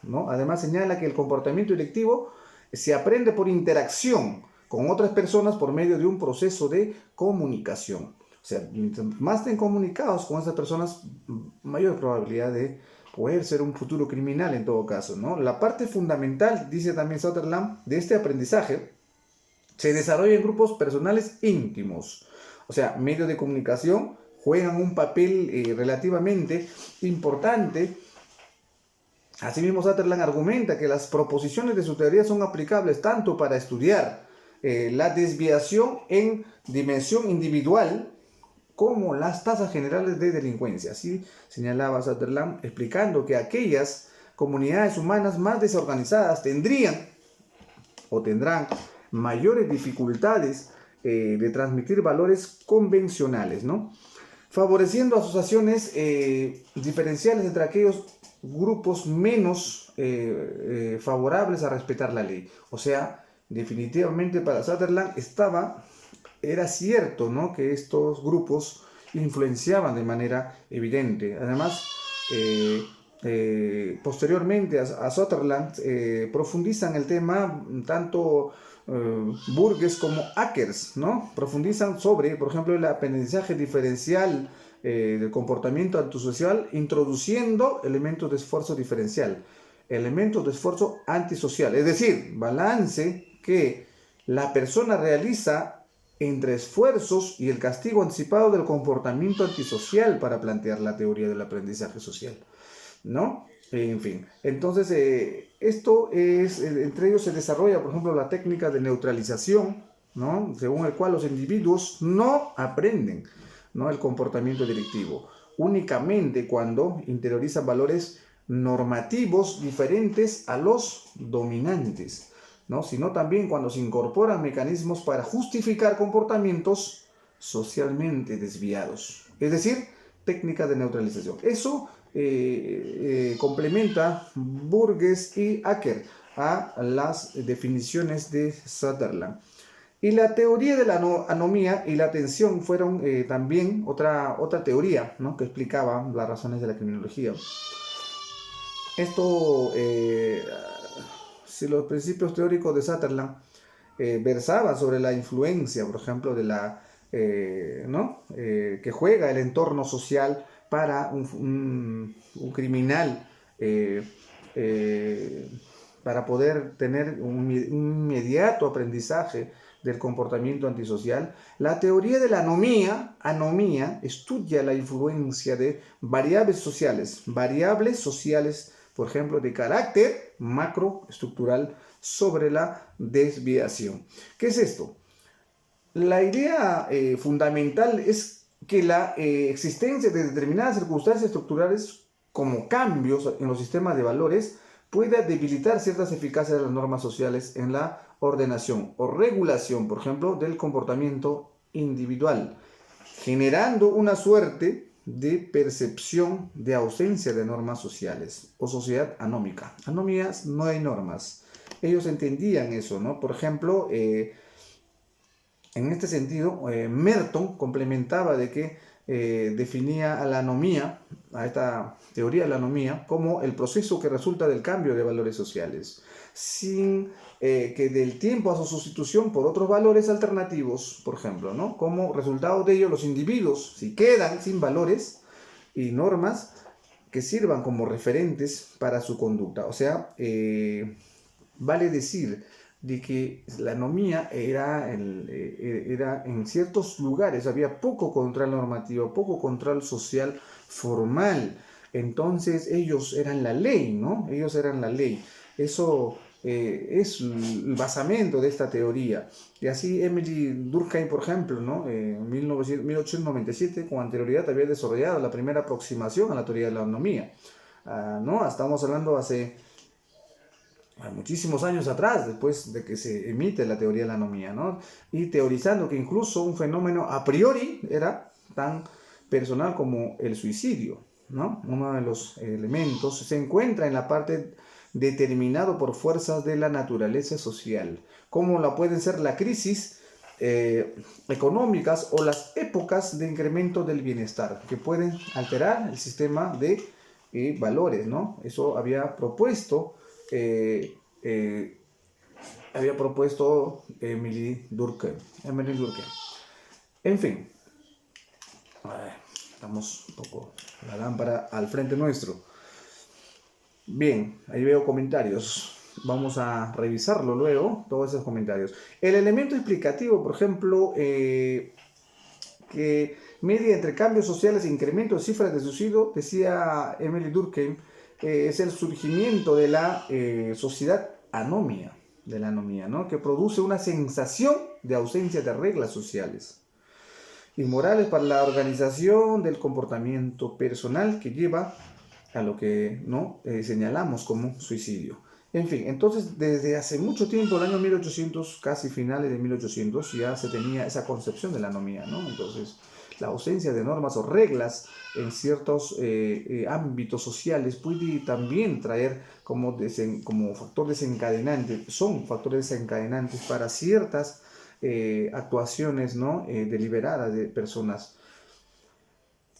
¿no? Además señala que el comportamiento delictivo se aprende por interacción con otras personas por medio de un proceso de comunicación. O sea, mientras más estén comunicados con esas personas, mayor probabilidad de poder ser un futuro criminal en todo caso, ¿no? La parte fundamental, dice también Sutherland, de este aprendizaje se desarrolla en grupos personales íntimos. O sea, medios de comunicación juegan un papel relativamente importante. Asimismo, Sutherland argumenta que las proposiciones de su teoría son aplicables tanto para estudiar la desviación en dimensión individual como las tasas generales de delincuencia. Así señalaba Sutherland, explicando que aquellas comunidades humanas más desorganizadas tendrán mayores dificultades de transmitir valores convencionales, ¿no?, favoreciendo asociaciones diferenciales entre aquellos grupos menos favorables a respetar la ley. O sea, definitivamente para Sutherland era cierto, ¿no?, que estos grupos influenciaban de manera evidente. Además, posteriormente a Sutherland profundizan el tema tanto Burgess como Akers, ¿no? Profundizan sobre, por ejemplo, el aprendizaje diferencial del comportamiento antisocial, introduciendo elementos de esfuerzo diferencial, elementos de esfuerzo antisocial, es decir, balance que la persona realiza entre esfuerzos y el castigo anticipado del comportamiento antisocial para plantear la teoría del aprendizaje social, ¿no? En fin, entonces esto es, entre ellos se desarrolla, por ejemplo, la técnica de neutralización, ¿no? Según el cual los individuos no aprenden, ¿no?, el comportamiento directivo, únicamente cuando interiorizan valores normativos diferentes a los dominantes, ¿no?, sino también cuando se incorporan mecanismos para justificar comportamientos socialmente desviados. Es decir, técnica de neutralización. Eso complementa Burgess y Acker a las definiciones de Sutherland. Y la teoría de la anomía y la atención fueron también otra teoría, ¿no?, que explicaba las razones de la criminología. Esto, si los principios teóricos de Sutherland versaban sobre la influencia, por ejemplo, de la, que juega el entorno social para un criminal, para poder tener un inmediato aprendizaje del comportamiento antisocial. La teoría de la anomía estudia la influencia de variables sociales, por ejemplo, de carácter macroestructural sobre la desviación. ¿Qué es esto? La idea fundamental es que la existencia de determinadas circunstancias estructurales como cambios en los sistemas de valores pueda debilitar ciertas eficacias de las normas sociales en la ordenación o regulación, por ejemplo, del comportamiento individual, generando una suerte de percepción de ausencia de normas sociales o sociedad anómica. Anomías, no hay normas. Ellos entendían eso, ¿no? Por ejemplo, en este sentido, Merton complementaba de que definía a la anomía, a esta teoría de la anomía, como el proceso que resulta del cambio de valores sociales, sin que del tiempo a su sustitución por otros valores alternativos, por ejemplo, ¿no? Como resultado de ello, los individuos, si quedan sin valores y normas que sirvan como referentes para su conducta. O sea, vale decir de que la anomía era en ciertos lugares, había poco control normativo, poco control social formal. Entonces ellos eran la ley, ¿no? Ellos eran la ley. Eso es el basamento de esta teoría. Y así Emily Durkheim, por ejemplo, ¿no?, en 1897, con anterioridad, había desarrollado la primera aproximación a la teoría de la anomía. ¿No? Estamos hablando hace muchísimos años atrás, después de que se emite la teoría de la anomía, ¿no?, y teorizando que incluso un fenómeno a priori era tan personal como el suicidio, ¿no? Uno de los elementos se encuentra en la parte determinado por fuerzas de la naturaleza social, como la pueden ser la crisis económicas o las épocas de incremento del bienestar, que pueden alterar el sistema de valores, ¿no? Eso había propuesto Emily Durkheim. En fin, estamos un poco la lámpara al frente nuestro. Bien, ahí veo comentarios. Vamos a revisarlo luego, todos esos comentarios. El elemento explicativo, por ejemplo, que media entre cambios sociales e incremento de cifras de suicidio, decía Emily Durkheim, es el surgimiento de la sociedad anomia, ¿no?, que produce una sensación de ausencia de reglas sociales y morales para la organización del comportamiento personal que lleva a lo que no señalamos como suicidio. En fin, entonces desde hace mucho tiempo, el año 1800, casi finales de 1800, ya se tenía esa concepción de la anomía, ¿no? Entonces, la ausencia de normas o reglas en ciertos ámbitos sociales puede también traer como factor desencadenante, son factores desencadenantes para ciertas actuaciones, ¿no?, deliberadas de personas,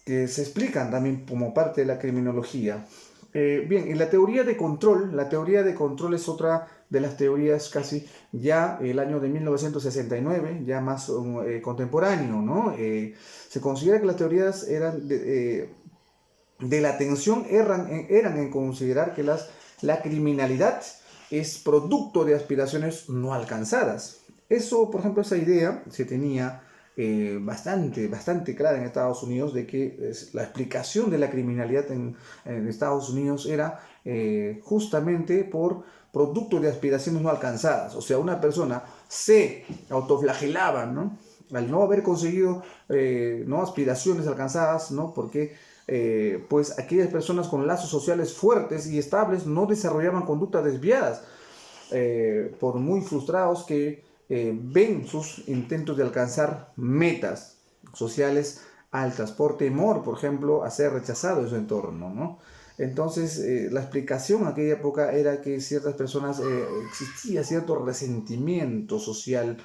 que se explican también como parte de la criminología. Bien, y la teoría de control es otra de las teorías casi ya el año de 1969, ya más contemporáneo, ¿no? Se considera que las teorías eran de la atención eran en considerar que la criminalidad es producto de aspiraciones no alcanzadas. Eso, por ejemplo, esa idea se tenía bastante clara en Estados Unidos de que la explicación de la criminalidad en Estados Unidos era justamente por producto de aspiraciones no alcanzadas. O sea, una persona se autoflagelaba, ¿no? Al no haber conseguido no aspiraciones alcanzadas, ¿no? Porque pues aquellas personas con lazos sociales fuertes y estables no desarrollaban conductas desviadas, por muy frustrados que ven sus intentos de alcanzar metas sociales altas, por temor, por ejemplo, a ser rechazado en su entorno, ¿no? Entonces, la explicación en aquella época era que ciertas personas, existía cierto resentimiento social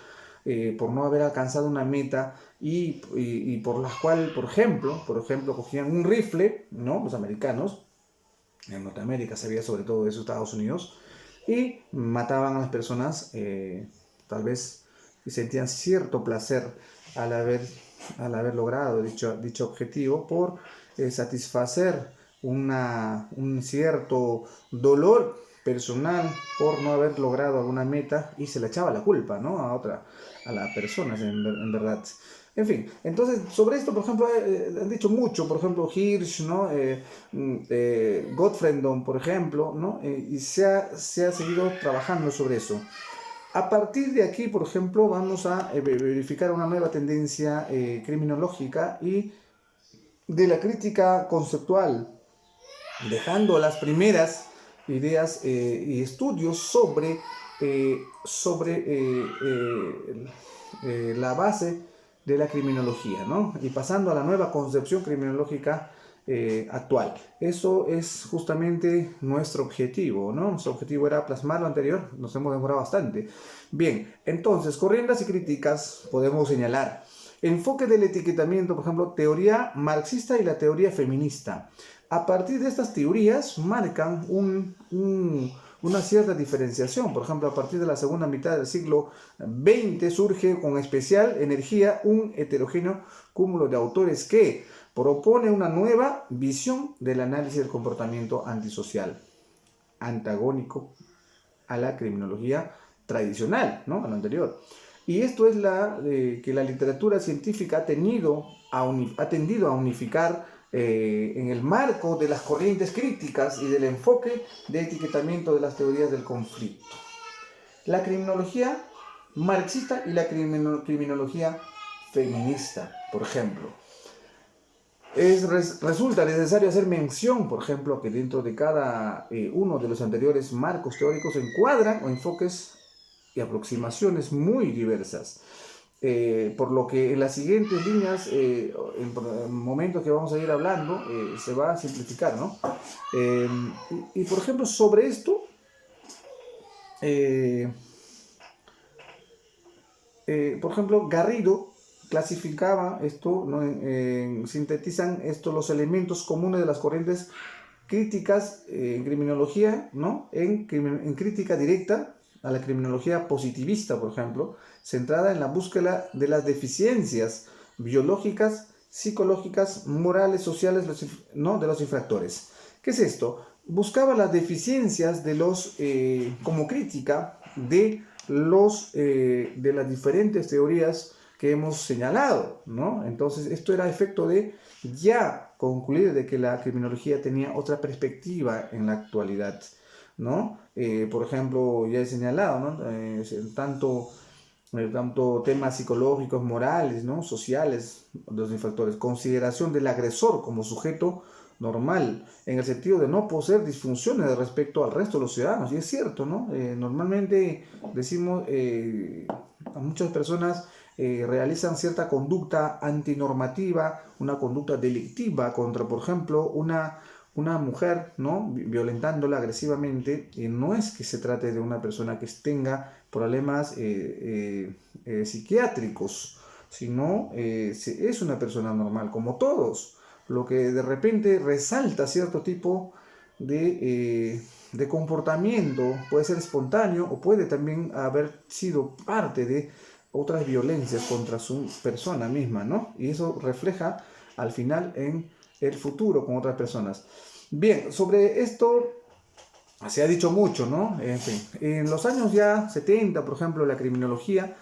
por no haber alcanzado una meta y por la cual, por ejemplo, cogían un rifle, ¿no? Los americanos, en Norteamérica se veía sobre todo eso, Estados Unidos, y mataban a las personas, tal vez y sentían cierto placer al haber, al haber logrado dicho objetivo por satisfacer un cierto dolor personal por no haber logrado alguna meta y se le echaba la culpa, ¿no? A las personas en verdad. En fin, entonces sobre esto, por ejemplo, han dicho mucho, por ejemplo, Hirsch, ¿no? Gottfriedon, por ejemplo, ¿no? Y se ha seguido trabajando sobre eso. A partir de aquí, por ejemplo, vamos a verificar una nueva tendencia criminológica y de la crítica conceptual, dejando las primeras ideas y estudios sobre la base de la criminología, ¿no? Y pasando a la nueva concepción criminológica actual. Eso es justamente nuestro objetivo, ¿no? Nuestro objetivo era plasmar lo anterior, nos hemos demorado bastante. Bien, entonces, corrientes y críticas podemos señalar. Enfoque del etiquetamiento, por ejemplo, teoría marxista y la teoría feminista. A partir de estas teorías marcan una cierta diferenciación. Por ejemplo, a partir de la segunda mitad del siglo XX surge con especial energía un heterogéneo cúmulo de autores que propone una nueva visión del análisis del comportamiento antisocial, antagónico a la criminología tradicional, ¿no? A lo anterior. Y esto es que la literatura científica ha tendido a unificar en el marco de las corrientes críticas y del enfoque de etiquetamiento de las teorías del conflicto. La criminología marxista y la criminología feminista, por ejemplo. Resulta necesario hacer mención, por ejemplo, que dentro de cada uno de los anteriores marcos teóricos se encuadran o enfoques y aproximaciones muy diversas. Por lo que en las siguientes líneas, en momentos que vamos a ir hablando, se va a simplificar, ¿no? Y por ejemplo, sobre esto, por ejemplo, Garrido clasificaba esto, ¿no? Sintetizan esto los elementos comunes de las corrientes críticas en criminología, ¿no? En crítica directa a la criminología positivista, por ejemplo, centrada en la búsqueda de las deficiencias biológicas, psicológicas, morales, sociales, ¿no? De los infractores. ¿Qué es esto? Buscaba las deficiencias de como crítica de las diferentes teorías que hemos señalado, ¿no? Entonces, esto era efecto de ya concluir de que la criminología tenía otra perspectiva en la actualidad, ¿no? Por ejemplo, ya he señalado, ¿no? Tanto temas psicológicos, morales, ¿no? Sociales, de los infractores, consideración del agresor como sujeto normal, en el sentido de no poseer disfunciones respecto al resto de los ciudadanos, y es cierto, ¿no? Normalmente decimos, a muchas personas realizan cierta conducta antinormativa, una conducta delictiva contra, por ejemplo, una mujer, ¿no? Violentándola agresivamente. No es que se trate de una persona que tenga problemas psiquiátricos, sino es una persona normal, como todos. Lo que de repente resalta cierto tipo de comportamiento, puede ser espontáneo o puede también haber sido parte de otras violencias contra su persona misma, ¿no? Y eso refleja al final en el futuro con otras personas. Bien, sobre esto se ha dicho mucho, ¿no? En fin, en los años ya 70, por ejemplo, la criminología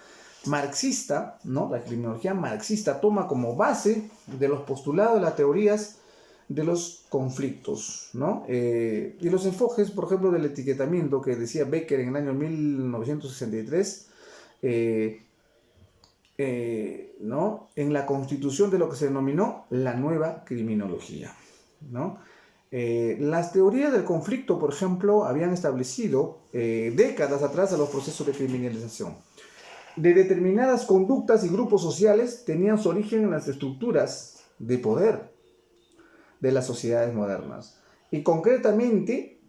marxista, ¿no? La criminología marxista toma como base de los postulados las teorías de los conflictos, ¿no? Y los enfoques, por ejemplo, del etiquetamiento que decía Becker en el año 1963, ¿no? En la constitución de lo que se denominó la nueva criminología, ¿no? Las teorías del conflicto, por ejemplo, habían establecido décadas atrás a los procesos de criminalización de determinadas conductas y grupos sociales tenían su origen en las estructuras de poder de las sociedades modernas y concretamente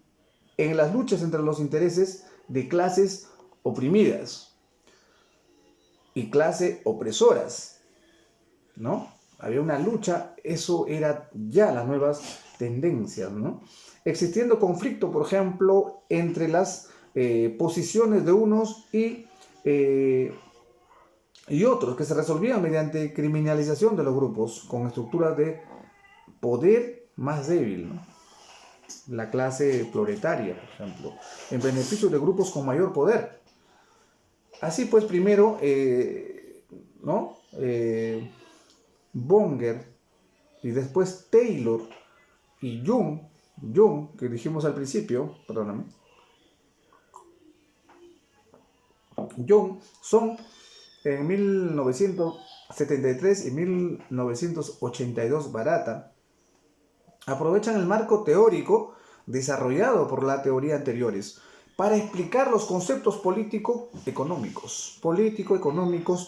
en las luchas entre los intereses de clases oprimidas y clases opresoras, ¿no? Había una lucha, eso era ya las nuevas tendencias, ¿no? Existiendo conflicto, por ejemplo, entre las posiciones de unos y otros, que se resolvían mediante criminalización de los grupos con estructuras de poder más débil, ¿no? La clase proletaria, por ejemplo, en beneficio de grupos con mayor poder. Así pues, primero, ¿no? Bonger y después Taylor y Jung, que dijimos al principio, perdóname, Jung son en 1973 y 1982 Barata aprovechan el marco teórico desarrollado por la teoría anteriores para explicar los conceptos político-económicos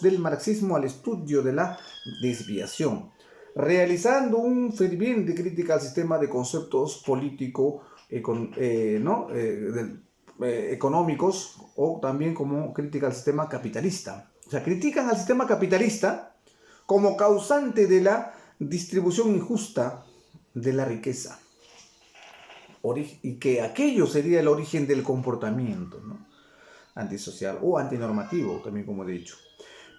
del marxismo al estudio de la desviación, realizando un ferviente crítica al sistema de conceptos económicos o también como crítica al sistema capitalista. O sea, critican al sistema capitalista como causante de la distribución injusta de la riqueza y que aquello sería el origen del comportamiento, ¿no? Antisocial o antinormativo, también como he dicho.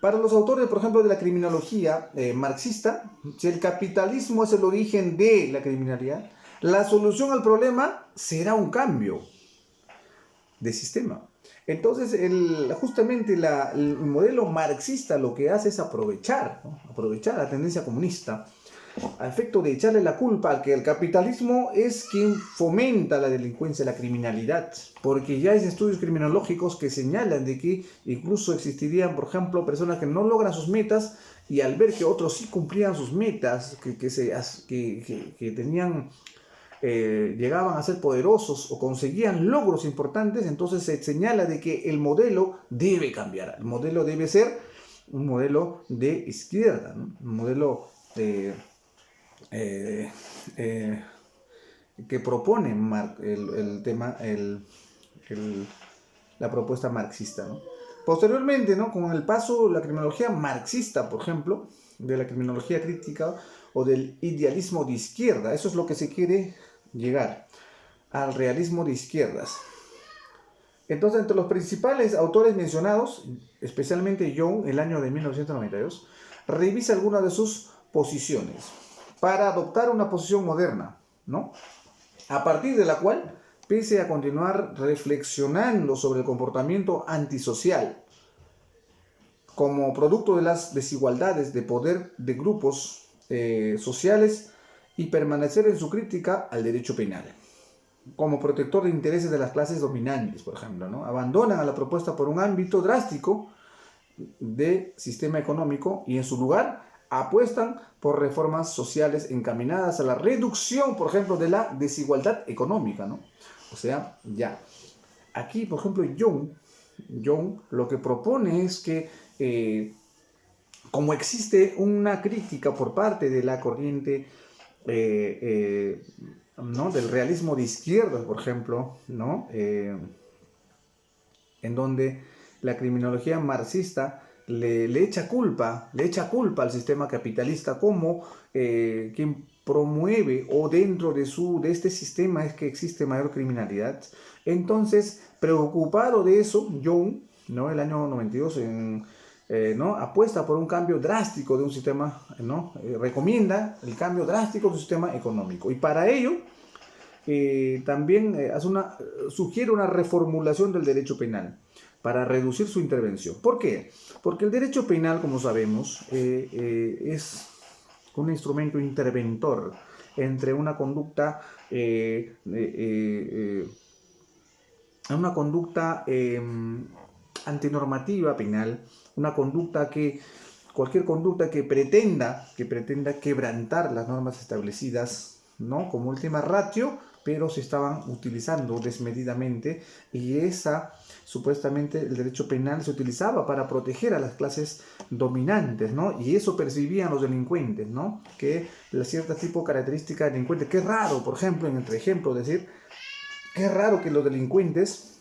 Para los autores, por ejemplo, de la criminología marxista, si el capitalismo es el origen de la criminalidad, la solución al problema será un cambio de sistema. Entonces, justamente el modelo marxista lo que hace es aprovechar, ¿no? Aprovechar la tendencia comunista a efecto de echarle la culpa al que el capitalismo es quien fomenta la delincuencia, la criminalidad, porque ya hay estudios criminológicos que señalan de que incluso existirían, por ejemplo, personas que no logran sus metas y al ver que otros sí cumplían sus metas, que tenían, llegaban a ser poderosos o conseguían logros importantes, entonces se señala de que el modelo debe cambiar, el modelo debe ser un modelo de izquierda, ¿no? Un modelo que propone la propuesta marxista, ¿no? Posteriormente, ¿no? Con el paso de la criminología marxista, por ejemplo, de la criminología crítica o del idealismo de izquierda, eso es lo que se quiere llegar, al realismo de izquierdas. Entonces, entre los principales autores mencionados, especialmente Young, el año de 1992, revisa algunas de sus posiciones para adoptar una posición moderna, ¿no? A partir de la cual, pese a continuar reflexionando sobre el comportamiento antisocial como producto de las desigualdades de poder de grupos sociales y permanecer en su crítica al derecho penal como protector de intereses de las clases dominantes, por ejemplo, ¿no? Abandonan a la propuesta por un ámbito drástico de sistema económico y en su lugar apuestan por reformas sociales encaminadas a la reducción, por ejemplo, de la desigualdad económica, ¿no? O sea, ya. Aquí, por ejemplo, Young lo que propone es que, como existe una crítica por parte de la corriente ¿no? del realismo de izquierda, por ejemplo, ¿no? En donde la criminología marxista le echa culpa al sistema capitalista como quien promueve o dentro de este sistema es que existe mayor criminalidad. Entonces, preocupado de eso, Young, ¿no? El año 92 ¿no? apuesta por un cambio drástico de un sistema, ¿no? Recomienda el cambio drástico de un sistema económico y para ello también sugiere una reformulación del derecho penal, para reducir su intervención. ¿Por qué? Porque el derecho penal, como sabemos, es un instrumento interventor entre una conducta antinormativa penal, una conducta cualquier conducta que pretenda quebrantar las normas establecidas, ¿no? Como última ratio, pero se estaban utilizando desmedidamente, y supuestamente el derecho penal se utilizaba para proteger a las clases dominantes, ¿no? Y eso percibían los delincuentes, ¿no? Que la cierta tipo de característica de delincuente, que es raro, por ejemplo, entre ejemplos, decir, que es raro que los delincuentes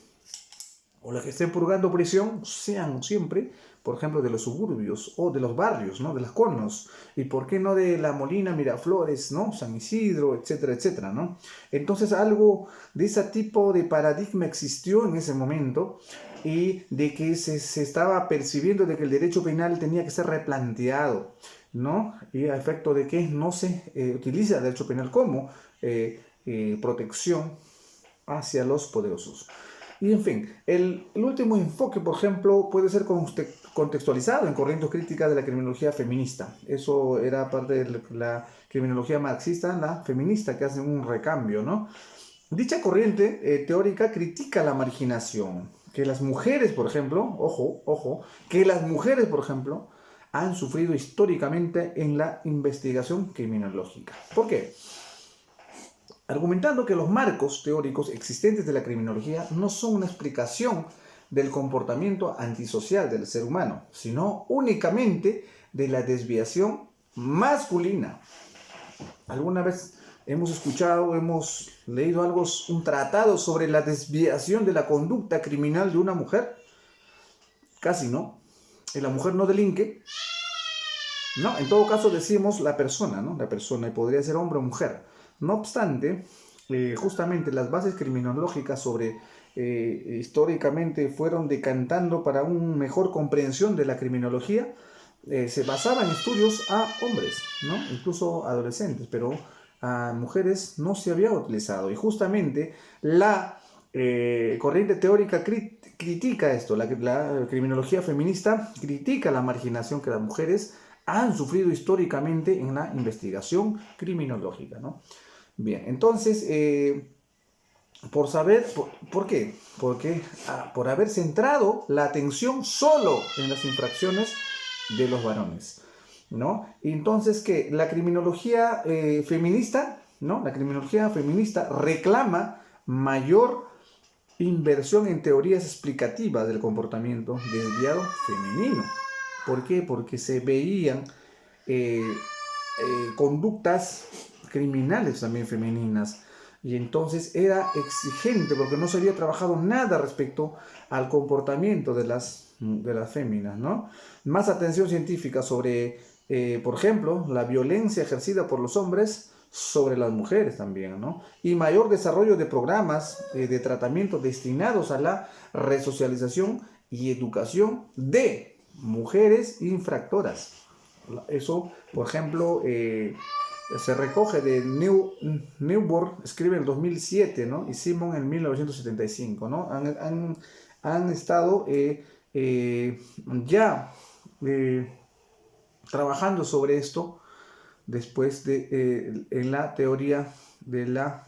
o los que estén purgando prisión sean siempre, por ejemplo, de los suburbios o de los barrios, ¿no? De las conos. ¿Y por qué no de La Molina, Miraflores, ¿no? San Isidro, etcétera, etcétera, ¿no? Entonces algo de ese tipo de paradigma existió en ese momento, y de que se estaba percibiendo de que el derecho penal tenía que ser replanteado, ¿no? Y a efecto de que no se utiliza el derecho penal como protección hacia los poderosos. Y en fin, el último enfoque, por ejemplo, puede ser contextualizado en corrientes críticas de la criminología feminista. Eso era parte de la criminología marxista, la feminista, que hacen un recambio, ¿no? Dicha corriente teórica critica la marginación, que las mujeres, por ejemplo, que las mujeres, por ejemplo, han sufrido históricamente en la investigación criminológica. ¿Por qué? Argumentando que los marcos teóricos existentes de la criminología no son una explicación del comportamiento antisocial del ser humano, sino únicamente de la desviación masculina. ¿Alguna vez hemos escuchado, hemos leído un tratado sobre la desviación de la conducta criminal de una mujer? Casi no. Y la mujer no delinque, ¿no? En todo caso decimos la persona, ¿no? La persona, y podría ser hombre o mujer. No obstante, justamente las bases criminológicas históricamente fueron decantando para una mejor comprensión de la criminología. Se basaban en estudios a hombres, ¿no? Incluso adolescentes, pero a mujeres no se había utilizado. Y justamente la corriente teórica critica esto, la criminología feminista critica la marginación que las mujeres han sufrido históricamente en la investigación criminológica, ¿no? Bien, entonces, ¿por qué? Porque por haber centrado la atención solo en las infracciones de los varones, ¿no? Entonces, que la criminología feminista, ¿no? La criminología feminista reclama mayor inversión en teorías explicativas del comportamiento desviado femenino. ¿Por qué? Porque se veían conductas criminales también femeninas, y entonces era exigente porque no se había trabajado nada respecto al comportamiento de las féminas, ¿no? Más atención científica sobre, por ejemplo, la violencia ejercida por los hombres sobre las mujeres también, ¿no? Y mayor desarrollo de programas de tratamiento destinados a la resocialización y educación de mujeres infractoras. Eso, por ejemplo, se recoge de Newborn, escribe en el 2007, ¿no? Y Simon en 1975, ¿no? Han estado ya trabajando sobre esto después en la teoría de la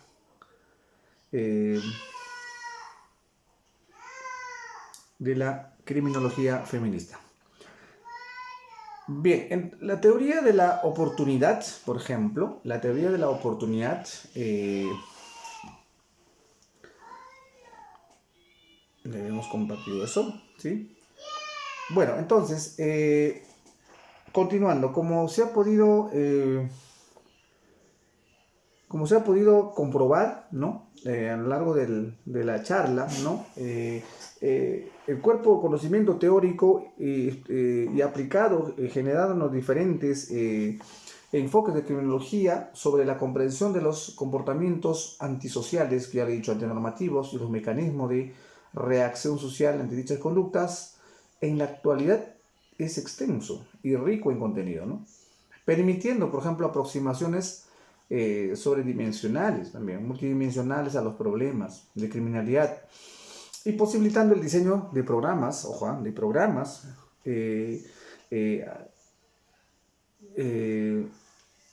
criminología feminista. Bien, en la teoría de la oportunidad, por ejemplo, la teoría de la oportunidad le hemos compartido eso, ¿sí? Bueno, entonces, continuando, como se ha podido comprobar, ¿no? A lo largo de la charla, ¿no? El cuerpo de conocimiento teórico y aplicado generado en los diferentes enfoques de criminología sobre la comprensión de los comportamientos antisociales, que ya le he dicho, antinormativos, y los mecanismos de reacción social ante dichas conductas, en la actualidad es extenso y rico en contenido, ¿no? Permitiendo, por ejemplo, aproximaciones sobredimensionales, también multidimensionales a los problemas de criminalidad, y posibilitando el diseño de programas, ojo, de programas eh, eh, eh,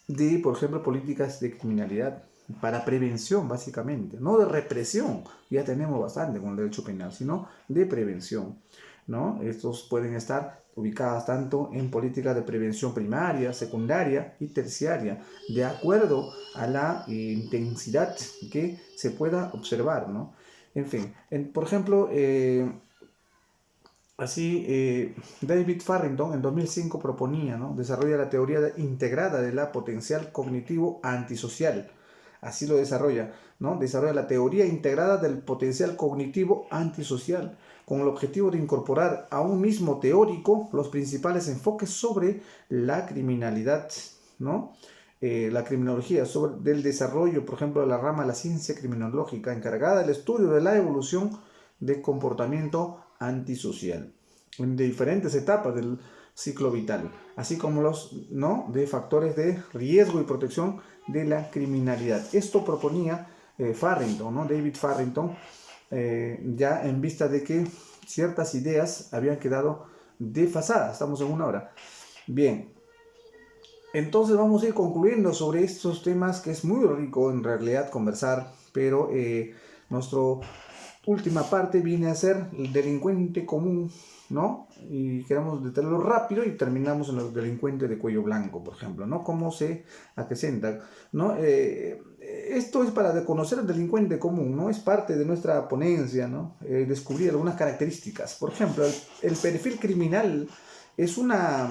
de, por ejemplo, políticas de criminalidad para prevención, básicamente, no de represión, ya tenemos bastante con el derecho penal, sino de prevención, ¿no? Estos pueden estar ubicadas tanto en políticas de prevención primaria, secundaria y terciaria, de acuerdo a la intensidad que se pueda observar, ¿no? En fin, por ejemplo, así, David Farrington en 2005 proponía, ¿no?, desarrolla la teoría integrada de la potencial cognitivo antisocial. Así lo desarrolla, ¿no? Desarrolla la teoría integrada del potencial cognitivo antisocial, con el objetivo de incorporar a un mismo teórico los principales enfoques sobre la criminalidad, ¿no? La criminología, del desarrollo, por ejemplo, de la rama de la ciencia criminológica encargada del estudio de la evolución de comportamiento antisocial en diferentes etapas del ciclo vital, así como los, ¿no?, de factores de riesgo y protección de la criminalidad. Esto proponía Farrington, ¿no?, David Farrington, ya en vista de que ciertas ideas habían quedado desfasadas. Estamos en una hora. Bien, entonces vamos a ir concluyendo sobre estos temas, que es muy rico en realidad conversar, pero nuestra última parte viene a ser el delincuente común, ¿no? Y queremos detallarlo rápido y terminamos en el delincuente de cuello blanco, por ejemplo, ¿no? Cómo se acrecenta, ¿no? Esto es para conocer el delincuente común, ¿no? Es parte de nuestra ponencia, ¿no? Descubrir algunas características. Por ejemplo, el perfil criminal es una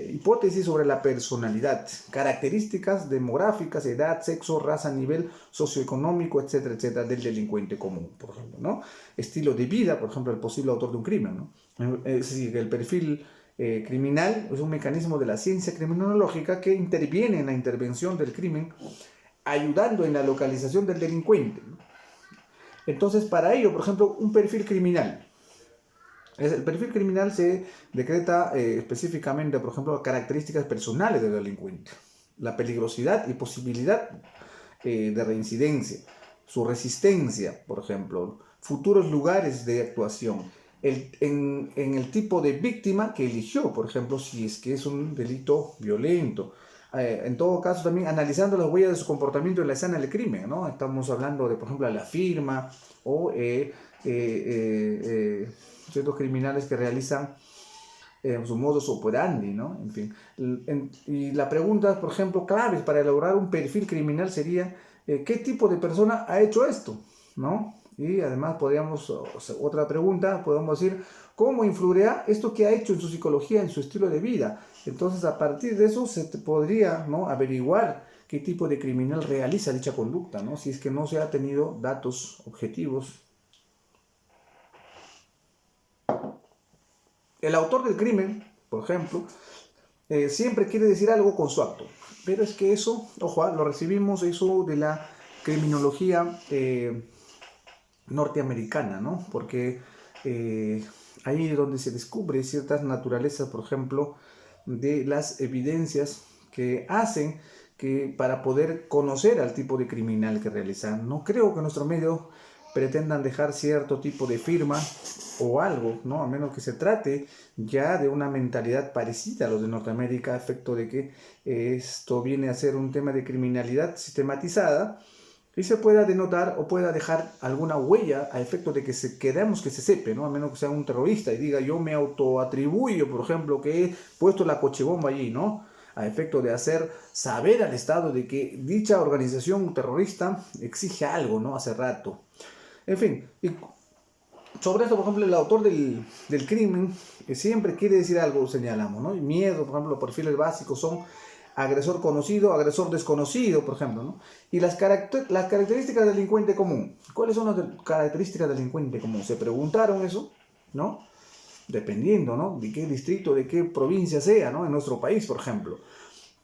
hipótesis sobre la personalidad, características demográficas, edad, sexo, raza, nivel socioeconómico, etcétera, etcétera, del delincuente común, por ejemplo, ¿no? Estilo de vida, por ejemplo, el posible autor de un crimen, ¿no? Es decir, el perfil criminal es un mecanismo de la ciencia criminológica que interviene en la intervención del crimen, ayudando en la localización del delincuente, ¿no? Entonces, para ello, por ejemplo, un perfil criminal. El perfil criminal se decreta específicamente, por ejemplo, características personales del delincuente, la peligrosidad y posibilidad de reincidencia, su resistencia, por ejemplo, futuros lugares de actuación, en el tipo de víctima que eligió, por ejemplo, si es que es un delito violento. En todo caso, también analizando las huellas de su comportamiento en la escena del crimen, ¿no? Estamos hablando de, por ejemplo, la firma o ciertos criminales que realizan su modus operandi, ¿no? En fin. Y la pregunta, por ejemplo, claves para elaborar un perfil criminal sería ¿qué tipo de persona ha hecho esto?, ¿no? Y además podríamos, otra pregunta, podemos decir, ¿cómo influirá esto que ha hecho en su psicología, en su estilo de vida? Entonces, a partir de eso se podría, ¿no?, averiguar qué tipo de criminal realiza dicha conducta, ¿no?, si es que no se ha tenido datos objetivos. El autor del crimen, por ejemplo, siempre quiere decir algo con su acto, pero es que eso, ojo, lo recibimos eso de la criminología norteamericana, ¿no? Porque ahí es donde se descubre ciertas naturalezas, por ejemplo, de las evidencias que hacen que para poder conocer al tipo de criminal que realizan. No creo que nuestro medio pretendan dejar cierto tipo de firma o algo, ¿no? A menos que se trate ya de una mentalidad parecida a los de Norteamérica, a efecto de que esto viene a ser un tema de criminalidad sistematizada y se pueda denotar o pueda dejar alguna huella a efecto de que queremos que se sepa, ¿no? A menos que sea un terrorista y diga yo me autoatribuyo, por ejemplo, que he puesto la cochebomba allí, ¿no? A efecto de hacer saber al Estado de que dicha organización terrorista exige algo, ¿no? Hace rato. En fin, y sobre esto, por ejemplo, el autor del crimen siempre quiere decir algo, señalamos, ¿no? Y miedo, por ejemplo, los perfiles básicos son agresor conocido, agresor desconocido, por ejemplo, ¿no? Y las características del delincuente común. ¿Cuáles son las características del delincuente común? Se preguntaron eso, ¿no? Dependiendo, ¿no?, de qué distrito, de qué provincia sea, ¿no? En nuestro país, por ejemplo.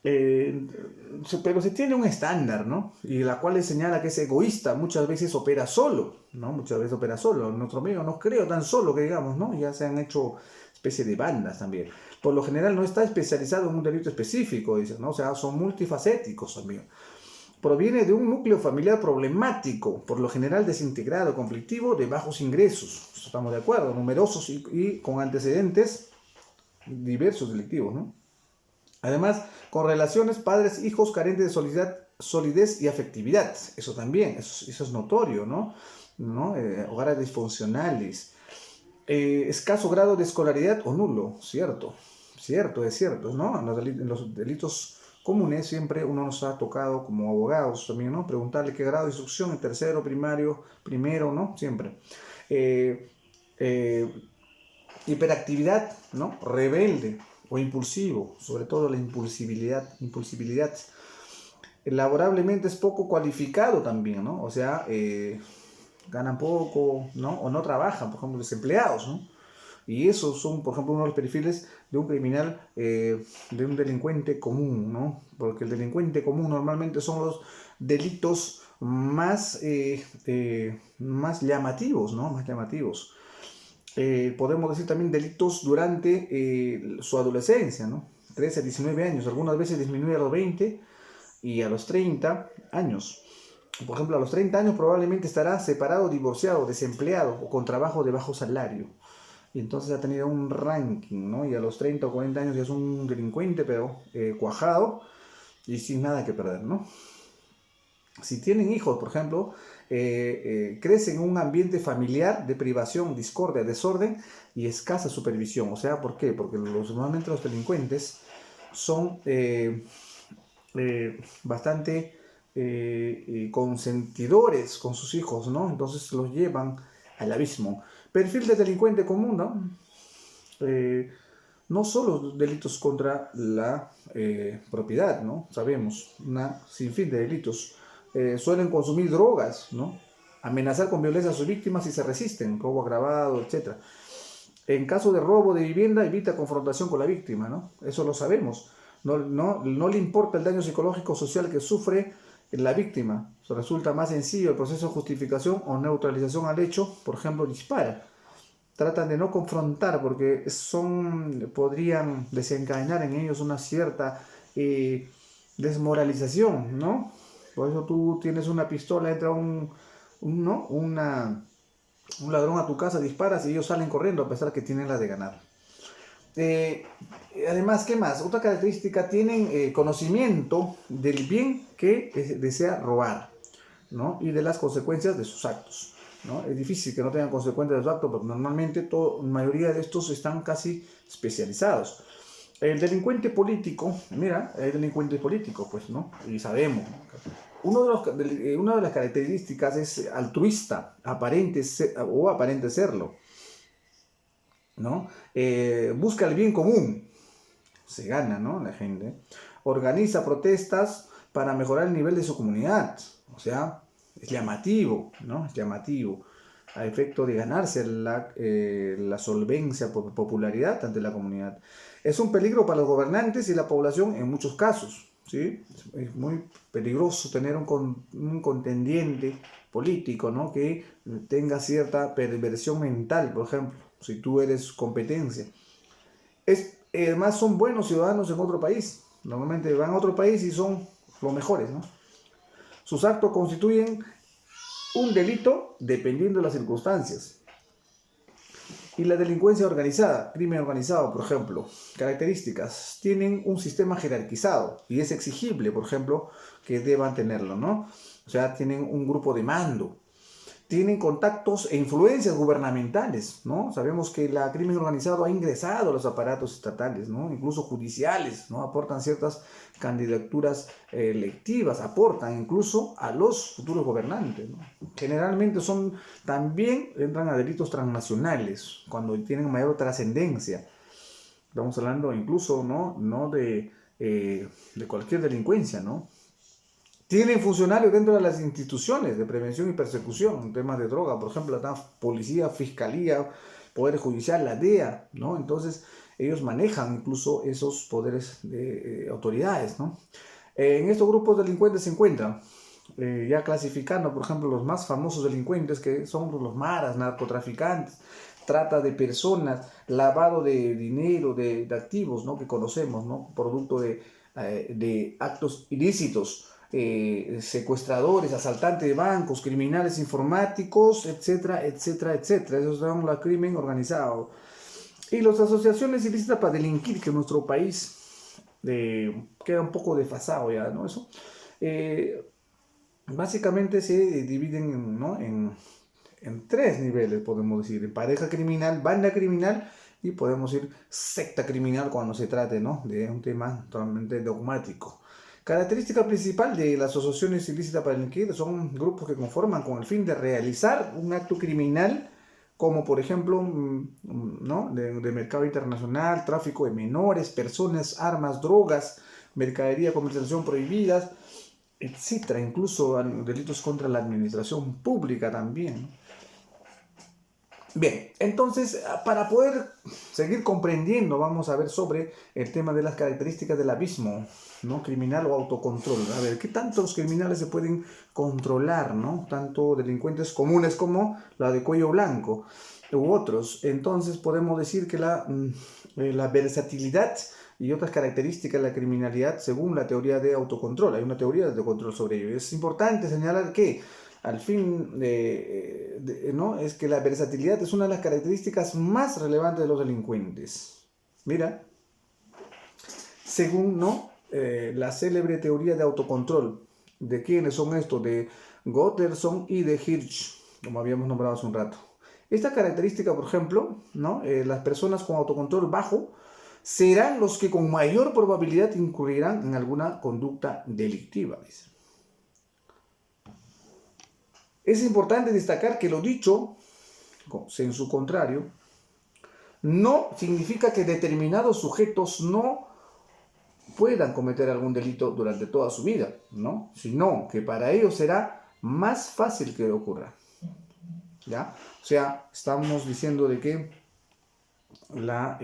Pero se tiene un estándar, ¿no? Y la cual señala que es egoísta, muchas veces opera solo, ¿no? Muchas veces opera solo. En nuestro medio no creo tan solo que digamos, ¿no? Ya se han hecho especie de bandas también. Por lo general no está especializado en un delito específico, dicen, ¿no? O sea, son multifacéticos también. proviene de un núcleo familiar problemático, por lo general desintegrado, conflictivo, de bajos ingresos. Estamos de acuerdo, numerosos y con antecedentes diversos delictivos, ¿no? Además, con relaciones padres-hijos carentes de solidez y afectividad. Eso también, eso es notorio, ¿no? Hogares disfuncionales. Escaso grado de escolaridad o nulo, cierto, es cierto, ¿no? En los delitos comunes siempre uno nos ha tocado como abogados también, ¿no? Preguntarle qué grado de instrucción, en tercero, primario, primero, ¿no? Siempre. Eh, eh, Hiperactividad, ¿no? Rebelde o impulsivo, sobre todo la impulsibilidad. Laborablemente es poco cualificado también, ¿no? O sea, ganan poco, ¿no? O no trabajan, por ejemplo, desempleados, ¿no? Y esos son, por ejemplo, uno de los perfiles de un criminal, de un delincuente común, ¿no? Porque el delincuente común normalmente son los delitos más llamativos, ¿no? Más llamativos. Podemos decir también delitos durante su adolescencia, ¿no? 13 a 19 años, algunas veces disminuye a los 20 y a los 30 años. Por ejemplo, a los 30 años probablemente estará separado, divorciado, desempleado o con trabajo de bajo salario. Y entonces ha tenido un ranking, ¿no? Y a los 30 o 40 años ya es un delincuente, pero cuajado y sin nada que perder, ¿no? Si tienen hijos, por ejemplo, crecen en un ambiente familiar de privación, discordia, desorden y escasa supervisión. O sea, ¿por qué? Porque normalmente los delincuentes son bastante consentidores con sus hijos, ¿no? Entonces los llevan al abismo. Perfil de delincuente común, ¿no? No solo delitos contra la propiedad, ¿no? Sabemos, una sinfín de delitos. Suelen consumir drogas, ¿no? Amenazar con violencia a sus víctimas si se resisten, robo agravado, etc. En caso de robo de vivienda, evita confrontación con la víctima, ¿no? Eso lo sabemos. No le importa el daño psicológico o social que sufre la víctima. Resulta más sencillo el proceso de justificación o neutralización al hecho, por ejemplo, dispara. Tratan de no confrontar porque podrían desencadenar en ellos una cierta desmoralización, ¿no? Por eso tú tienes una pistola, entra un ladrón a tu casa, disparas y ellos salen corriendo a pesar que tienen la de ganar. Además, ¿qué más? Otra característica, tienen conocimiento del bien que desea robar, ¿no? Y de las consecuencias de sus actos, ¿no? Es difícil que no tengan consecuencias de sus actos, pero normalmente la mayoría de estos están casi especializados. El delincuente político, mira, hay delincuentes políticos, pues, ¿no? Y sabemos, ¿no? Una de las características es altruista, aparente serlo, ¿no? Busca el bien común, se gana, ¿no? La gente. Organiza protestas para mejorar el nivel de su comunidad, o sea, es llamativo, ¿no? Es llamativo, a efecto de ganarse la solvencia por popularidad ante la comunidad. Es un peligro para los gobernantes y la población en muchos casos, ¿sí? Es muy peligroso tener un contendiente político, ¿no? Que tenga cierta perversión mental, por ejemplo, si tú eres competencia. Además son buenos ciudadanos en otro país. Normalmente van a otro país y son los mejores, ¿no? Sus actos constituyen un delito dependiendo de las circunstancias. Y la delincuencia organizada, crimen organizado, por ejemplo, características, tienen un sistema jerarquizado y es exigible, por ejemplo, que deban tenerlo, ¿no? O sea, tienen un grupo de mando, tienen contactos e influencias gubernamentales, ¿no? Sabemos que el crimen organizado ha ingresado a los aparatos estatales, ¿no? Incluso judiciales, ¿no? Aportan ciertas candidaturas electivas, aportan incluso a los futuros gobernantes, ¿no? Generalmente también entran a delitos transnacionales, cuando tienen mayor trascendencia. Estamos hablando incluso, no de cualquier delincuencia, ¿no? Tienen funcionarios dentro de las instituciones de prevención y persecución en temas de droga, por ejemplo, la policía, fiscalía, poder judicial, la DEA, ¿no? Entonces, ellos manejan incluso esos poderes de autoridades, ¿no? En estos grupos delincuentes se encuentran, ya clasificando, por ejemplo, los más famosos delincuentes, que son los maras, narcotraficantes, trata de personas, lavado de dinero, de activos, ¿no? Que conocemos, ¿no? Producto de actos ilícitos. secuestradores, asaltantes de bancos, criminales informáticos, etcétera, etcétera, etcétera. Esos son el crimen organizado. Y las asociaciones ilícitas para delinquir, que en nuestro país queda un poco desfasado ya, ¿no? Eso. Básicamente se dividen, ¿no?, en tres niveles, podemos decir: en pareja criminal, banda criminal, y podemos decir secta criminal cuando se trate, ¿no?, de un tema totalmente dogmático. Característica principal de las asociaciones ilícitas para delinquir: son grupos que conforman con el fin de realizar un acto criminal, como por ejemplo, ¿no?, de mercado internacional, tráfico de menores, personas, armas, drogas, mercadería, comercialización prohibidas, etcétera. Incluso delitos contra la administración pública también. Bien, entonces, para poder seguir comprendiendo, vamos a ver sobre el tema de las características del abismo, ¿no?, criminal o autocontrol. A ver, ¿qué tantos criminales se pueden controlar, ¿no?, tanto delincuentes comunes como la de cuello blanco u otros? Entonces podemos decir que la versatilidad y otras características de la criminalidad según la teoría de autocontrol. Hay una teoría de autocontrol sobre ello. Es importante señalar que al fin, ¿no?, es que la versatilidad es una de las características más relevantes de los delincuentes. Mira, según, ¿no?, la célebre teoría de autocontrol. ¿De quiénes son estos? De Gotterson y de Hirsch, como habíamos nombrado hace un rato. Esta característica, por ejemplo, ¿no?, las personas con autocontrol bajo serán los que con mayor probabilidad incurrirán en alguna conducta delictiva, dice. Es importante destacar que lo dicho, en su contrario, no significa que determinados sujetos no puedan cometer algún delito durante toda su vida, ¿no?, sino que para ellos será más fácil que ocurra, ¿ya? O sea, estamos diciendo de que las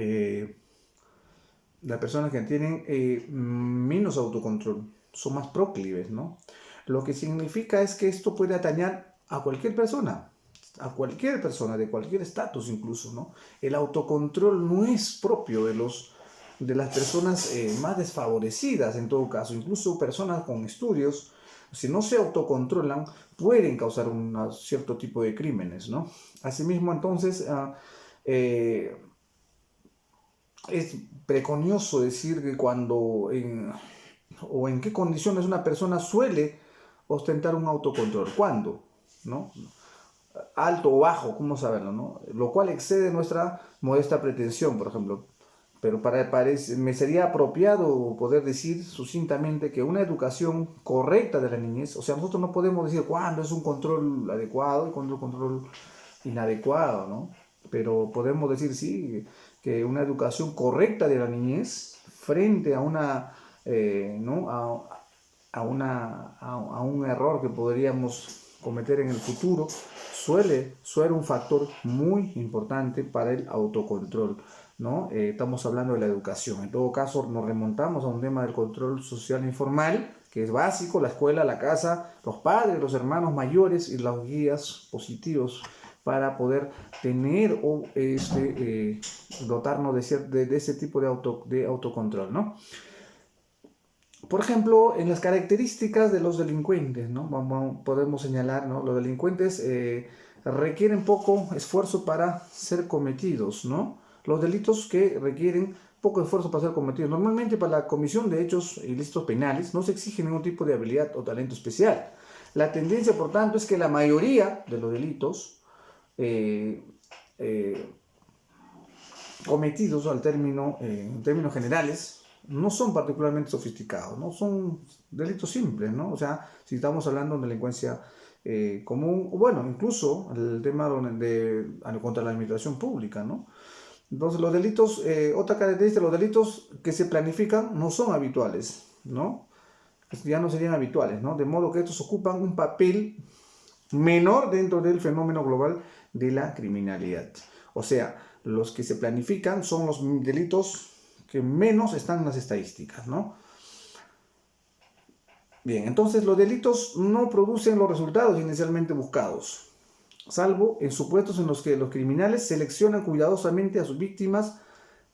personas que tienen menos autocontrol son más proclives, ¿no? Lo que significa es que esto puede atañer a cualquier persona de cualquier estatus incluso, ¿no? El autocontrol no es propio de las personas más desfavorecidas, en todo caso. Incluso personas con estudios, si no se autocontrolan, pueden causar un cierto tipo de crímenes, ¿no? Asimismo, entonces, es preconioso decir que cuando o en qué condiciones una persona suele ostentar un autocontrol. ¿Cuándo? ¿No? Alto o bajo, ¿cómo saberlo, no? Lo cual excede nuestra modesta pretensión, por ejemplo. Pero me sería apropiado poder decir sucintamente que una educación correcta de la niñez, o sea, nosotros no podemos decir cuándo es un control adecuado y cuándo es un control inadecuado, ¿no? Pero podemos decir, sí, que una educación correcta de la niñez frente a ¿no?, a un error que podríamos cometer en el futuro suele ser un factor muy importante para el autocontrol, ¿no? Estamos hablando de la educación. En todo caso, nos remontamos a un tema del control social informal, que es básico: la escuela, la casa, los padres, los hermanos mayores y los guías positivos para poder tener o dotarnos de ese tipo de autocontrol, ¿no? Por ejemplo, en las características de los delincuentes, ¿no?, podemos señalar, ¿no?, los delincuentes requieren poco esfuerzo para ser cometidos, ¿no? Los delitos que requieren poco esfuerzo para ser cometidos. Normalmente, para la comisión de hechos ilícitos penales no se exige ningún tipo de habilidad o talento especial. La tendencia, por tanto, es que la mayoría de los delitos cometidos en términos generales no son particularmente sofisticados, ¿no? Son delitos simples, ¿no? O sea, si estamos hablando de delincuencia común, bueno, incluso el tema contra la administración pública, ¿no? Entonces, los delitos, otra característica, los delitos que se planifican no son habituales, ¿no? Ya no serían habituales, ¿no? De modo que estos ocupan un papel menor dentro del fenómeno global de la criminalidad. O sea, los que se planifican son los delitos que menos están en las estadísticas, ¿no? Bien, entonces los delitos no producen los resultados inicialmente buscados, salvo en supuestos en los que los criminales seleccionan cuidadosamente a sus víctimas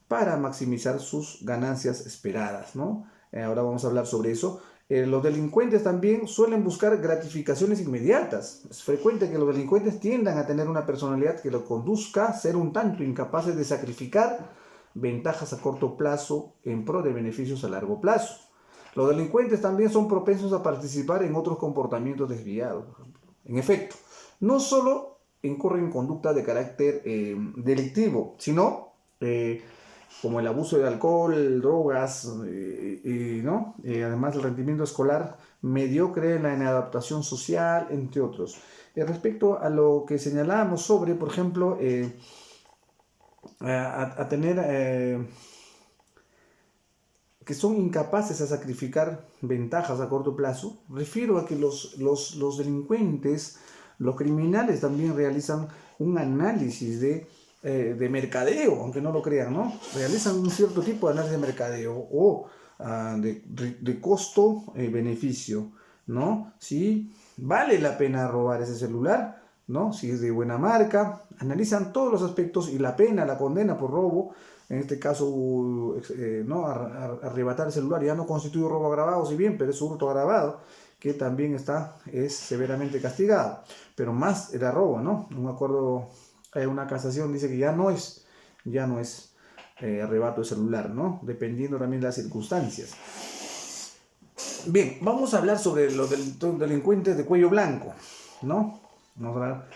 para maximizar sus ganancias esperadas, ¿no? Ahora vamos a hablar sobre eso. Los delincuentes también suelen buscar gratificaciones inmediatas. Es frecuente que los delincuentes tiendan a tener una personalidad que los conduzca a ser un tanto incapaces de sacrificar ventajas a corto plazo en pro de beneficios a largo plazo. Los delincuentes también son propensos a participar en otros comportamientos desviados. En efecto, no solo incurren en conducta de carácter delictivo, sino como el abuso de alcohol, drogas, ¿no? Además el rendimiento escolar mediocre, la inadaptación social, entre otros. Respecto a lo que señalábamos sobre, por ejemplo, a tener que son incapaces de sacrificar ventajas a corto plazo, refiero a que los delincuentes, los criminales también realizan un análisis de mercadeo, aunque no lo crean, ¿no? Realizan un cierto tipo de análisis de mercadeo o de costo-beneficio, ¿no? Si vale la pena robar ese celular, ¿no? Si es de buena marca, analizan todos los aspectos y la pena, la condena por robo, en este caso, ¿no? Arrebatar el celular ya no constituye robo agravado, si bien, pero es hurto agravado, que también es severamente castigado. Pero más era robo, ¿no? Un acuerdo, una casación dice que ya no es arrebato de celular, ¿no? Dependiendo también de las circunstancias. Bien, vamos a hablar sobre los delincuentes de cuello blanco, ¿no? Vamos a hablar.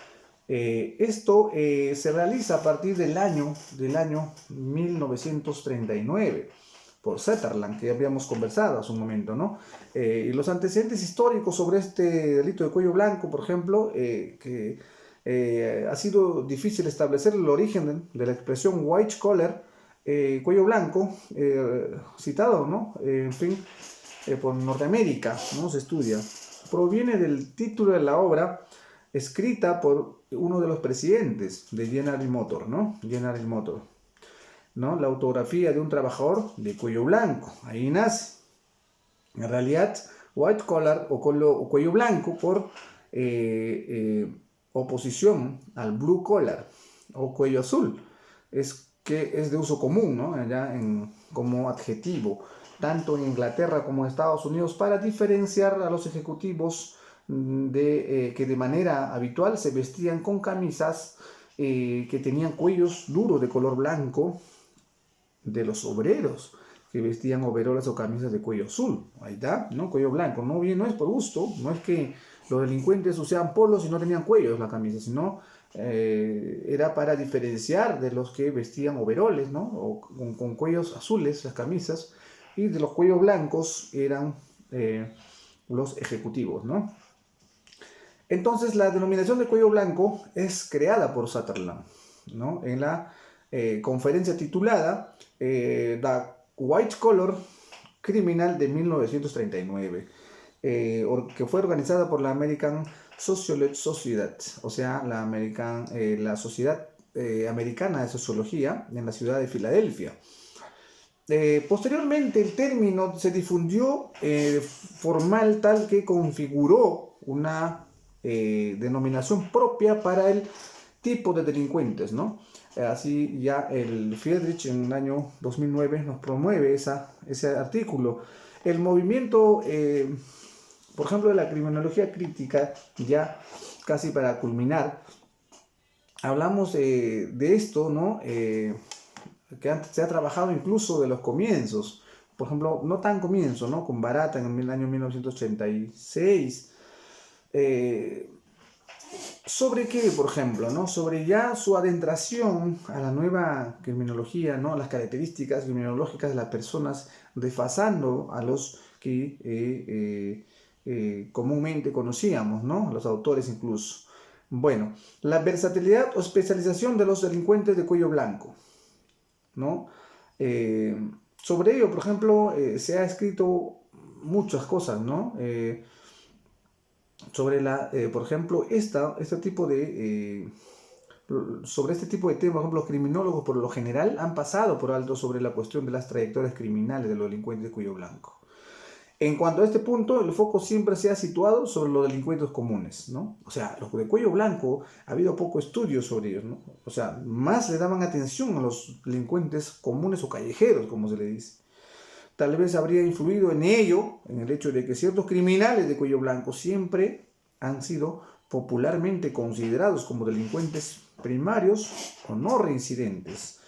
Esto se realiza a partir del año 1939 por Sutherland, que ya habíamos conversado hace un momento, ¿no? Y los antecedentes históricos sobre este delito de cuello blanco, por ejemplo, que ha sido difícil establecer el origen de la expresión white collar, cuello blanco, citado, ¿no? En fin, por Norteamérica, ¿no? Se estudia. Proviene del título de la obra escrita por uno de los presidentes de General Motors, ¿no? General Motors, ¿no? La autografía de un trabajador de cuello blanco, ahí nace. En realidad, white collar o cuello blanco por oposición al blue collar o cuello azul, que es de uso común, ¿no? Allá como adjetivo, tanto en Inglaterra como en Estados Unidos, para diferenciar a los ejecutivos que de manera habitual se vestían con camisas que tenían cuellos duros de color blanco, de los obreros que vestían overolas o camisas de cuello azul. Ahí está, ¿no? Cuello blanco. No es por gusto, no es que los delincuentes usaban polos y no tenían cuellos la camisa, sino era para diferenciar de los que vestían overoles, ¿no? O con cuellos azules las camisas, y de los cuellos blancos eran los ejecutivos, ¿no? Entonces, la denominación de cuello blanco es creada por Sutherland, ¿no? En la conferencia titulada The White Collar Criminal de 1939, que fue organizada por la American Sociological Society, o sea, la Sociedad Americana de Sociología en la ciudad de Filadelfia. Posteriormente, el término se difundió formal tal que configuró una denominación propia para el tipo de delincuentes, ¿no? Así ya el Friedrich en el año 2009 nos promueve ese artículo. El movimiento, por ejemplo, de la criminología crítica, ya casi para culminar, hablamos de esto, ¿no? Que antes se ha trabajado incluso de los comienzos. Por ejemplo, no tan comienzo, ¿no? Con Barata en el año 1986. ¿Sobre qué, por ejemplo, ¿no? Sobre ya su adentración a la nueva criminología, ¿no? Las características criminológicas de las personas, desfasando a los que comúnmente conocíamos, ¿no? Los autores incluso. Bueno, la versatilidad o especialización de los delincuentes de cuello blanco, ¿no? Sobre ello, por ejemplo, se ha escrito muchas cosas, ¿no? Sobre por ejemplo, sobre este tipo de temas. Por ejemplo, los criminólogos por lo general han pasado por alto sobre la cuestión de las trayectorias criminales de los delincuentes de cuello blanco. En cuanto a este punto, el foco siempre se ha situado sobre los delincuentes comunes, ¿no? O sea, los de cuello blanco, ha habido poco estudio sobre ellos, ¿no? O sea, más le daban atención a los delincuentes comunes o callejeros, como se le dice. tal vez habría influido en ello, en el hecho de que ciertos criminales de cuello blanco siempre han sido popularmente considerados como delincuentes primarios o no reincidentes,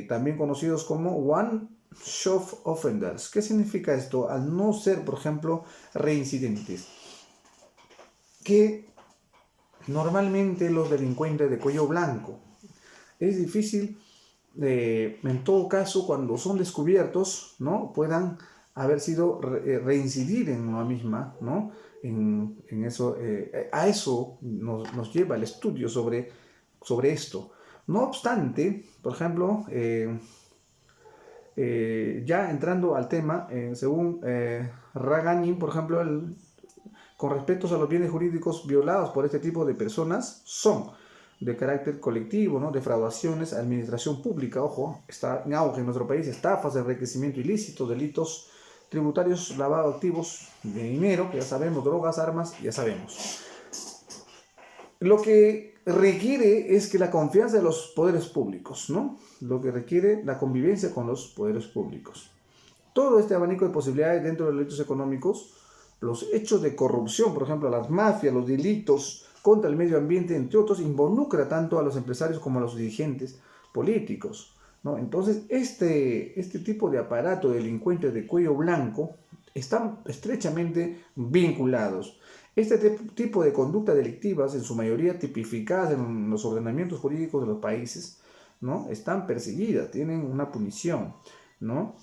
también conocidos como one-shot offenders. ¿Qué significa esto? Al no ser, por ejemplo, reincidentes, que normalmente los delincuentes de cuello blanco es difícil, en todo caso, cuando son descubiertos, ¿no?, puedan haber sido reincidir en la misma, ¿no? En eso, a eso nos lleva el estudio sobre esto. No obstante, por ejemplo, ya entrando al tema, según Raganin, por ejemplo, con respecto a los bienes jurídicos violados por este tipo de personas son de carácter colectivo, ¿no?, defraudaciones, administración pública, ojo, está en auge en nuestro país, estafas, enriquecimiento ilícito, delitos tributarios, lavado de activos de dinero, que ya sabemos, drogas, armas, ya sabemos. Lo que requiere es que la confianza de los poderes públicos, ¿no? Lo que requiere la convivencia con los poderes públicos. Todo este abanico de posibilidades dentro de los delitos económicos, los hechos de corrupción, por ejemplo, las mafias, los delitos contra el medio ambiente, entre otros, involucra tanto a los empresarios como a los dirigentes políticos, ¿no? Entonces, este tipo de aparato de delincuentes de cuello blanco están estrechamente vinculados. Este tipo de conductas delictivas, en su mayoría tipificadas en los ordenamientos jurídicos de los países, ¿no?, están perseguidas, tienen una punición, ¿no?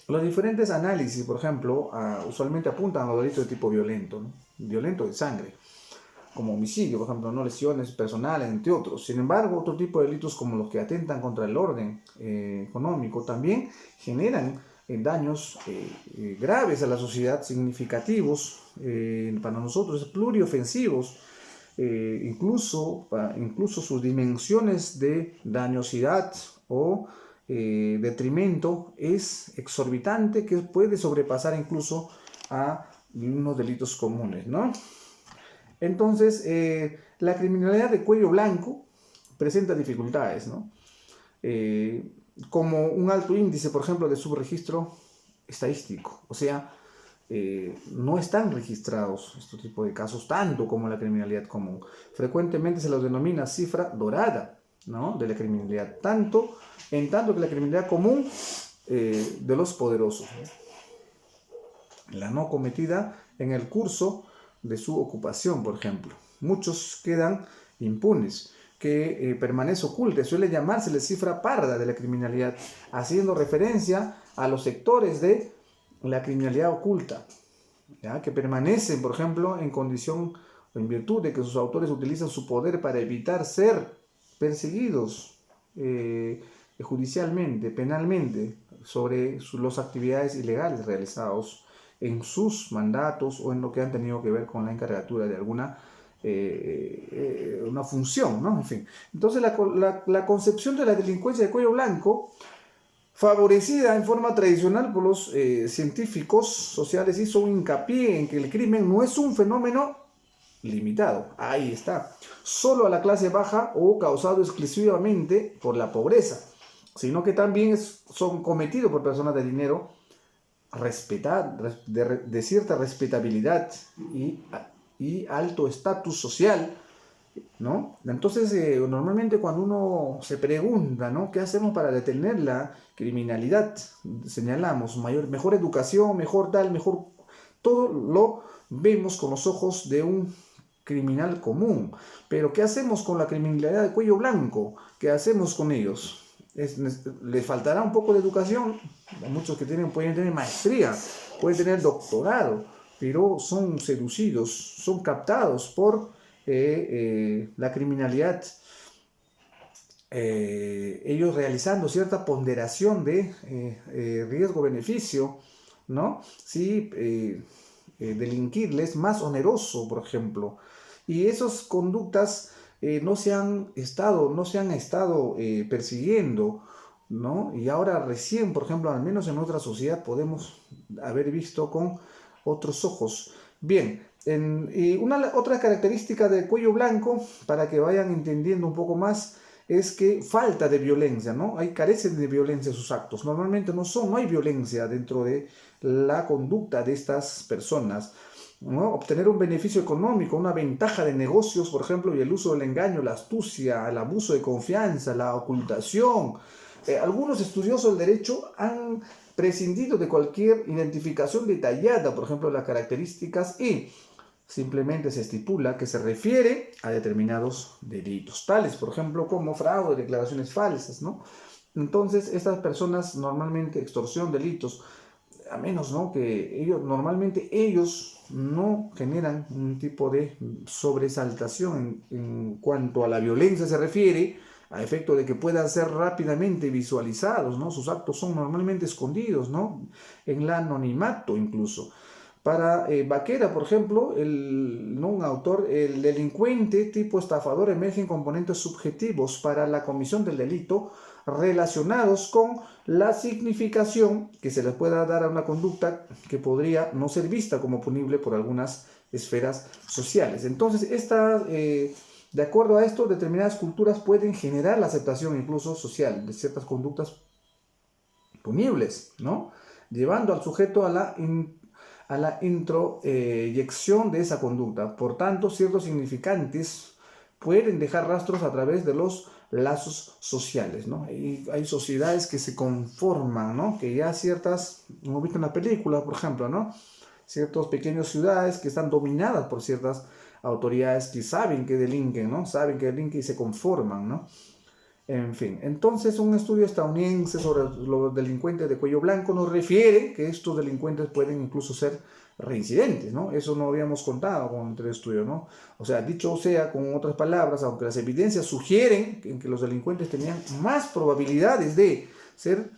Los diferentes análisis, por ejemplo, usualmente apuntan a los delitos de tipo violento, ¿no?, violento de sangre, como homicidio, por ejemplo, no lesiones personales, entre otros. Sin embargo, otro tipo de delitos como los que atentan contra el orden económico también generan daños graves a la sociedad, significativos, para nosotros pluriofensivos, incluso sus dimensiones de dañosidad o detrimento es exorbitante, que puede sobrepasar incluso a unos delitos comunes, ¿no? Entonces, la criminalidad de cuello blanco presenta dificultades, ¿no? Como un alto índice, por ejemplo, de subregistro estadístico. O sea, no están registrados este tipo de casos tanto como la criminalidad común. Frecuentemente se los denomina cifra dorada, ¿no?, de la criminalidad, en tanto que la criminalidad común de los poderosos, ¿no?, la no cometida en el curso de su ocupación, por ejemplo. Muchos quedan impunes, que permanece oculta, suele llamársele cifra parda de la criminalidad, haciendo referencia a los sectores de la criminalidad oculta, ¿ya?, que permanecen, por ejemplo, en condición o en virtud de que sus autores utilizan su poder para evitar ser perseguidos judicialmente, penalmente, sobre las actividades ilegales realizadas en sus mandatos o en lo que han tenido que ver con la encargatura de alguna una función, ¿no? En fin. Entonces la concepción de la delincuencia de cuello blanco, favorecida en forma tradicional por los científicos sociales, hizo un hincapié en que el crimen no es un fenómeno limitado, ahí está, solo a la clase baja o causado exclusivamente por la pobreza, sino que también son cometidos por personas de dinero de cierta respetabilidad y alto estatus social, ¿no? Entonces, normalmente cuando uno se pregunta, ¿no?, ¿qué hacemos para detener la criminalidad?, señalamos mejor educación, mejor tal, mejor... Todo lo vemos con los ojos de un criminal común. Pero ¿qué hacemos con la criminalidad de cuello blanco? ¿Qué hacemos con ellos? ¿Les faltará un poco de educación? Muchos que pueden tener maestría, pueden tener doctorado, pero son seducidos, son captados por la criminalidad, ellos realizando cierta ponderación de riesgo-beneficio, ¿no? Sí, delinquirles más oneroso, por ejemplo, y esas conductas no se han estado persiguiendo, ¿no? Y ahora recién, por ejemplo, al menos en nuestra sociedad podemos haber visto con otros ojos. Bien, y otra característica del cuello blanco, para que vayan entendiendo un poco más, es que falta de violencia, ¿no? Carecen de violencia sus actos. Normalmente no hay violencia dentro de la conducta de estas personas, ¿no? Obtener un beneficio económico, una ventaja de negocios, por ejemplo, y el uso del engaño, la astucia, el abuso de confianza, la ocultación. Algunos estudiosos del derecho han prescindido de cualquier identificación detallada, por ejemplo, las características, y simplemente se estipula que se refiere a determinados delitos, tales, por ejemplo, como fraude, declaraciones falsas, ¿no? Entonces, estas personas normalmente, extorsión, delitos, a menos, ¿no?, que normalmente ellos no generan un tipo de sobresaltación en cuanto a la violencia se refiere, a efecto de que puedan ser rápidamente visualizados, ¿no? Sus actos son normalmente escondidos, ¿no?, en el anonimato incluso. Para Baquera, por ejemplo, ¿no?, un autor, el delincuente tipo estafador emergen componentes subjetivos para la comisión del delito relacionados con la significación que se les pueda dar a una conducta que podría no ser vista como punible por algunas esferas sociales. Entonces, de acuerdo a esto, determinadas culturas pueden generar la aceptación incluso social de ciertas conductas punibles, ¿no?, llevando al sujeto a la introyección de esa conducta. Por tanto, ciertos significantes pueden dejar rastros a través de los lazos sociales, ¿no? Y hay sociedades que se conforman, ¿no?, que ya ciertas, hemos visto en la película, por ejemplo, ¿no?, ciertas pequeñas ciudades que están dominadas por ciertas autoridades que saben que delinquen, ¿no?, saben que delinquen y se conforman, ¿no? En fin, entonces un estudio estadounidense sobre los delincuentes de cuello blanco nos refiere que estos delincuentes pueden incluso ser reincidentes, ¿no? Eso no habíamos contado con el estudio, ¿no? O sea, dicho sea, con otras palabras, aunque las evidencias sugieren que los delincuentes tenían más probabilidades de ser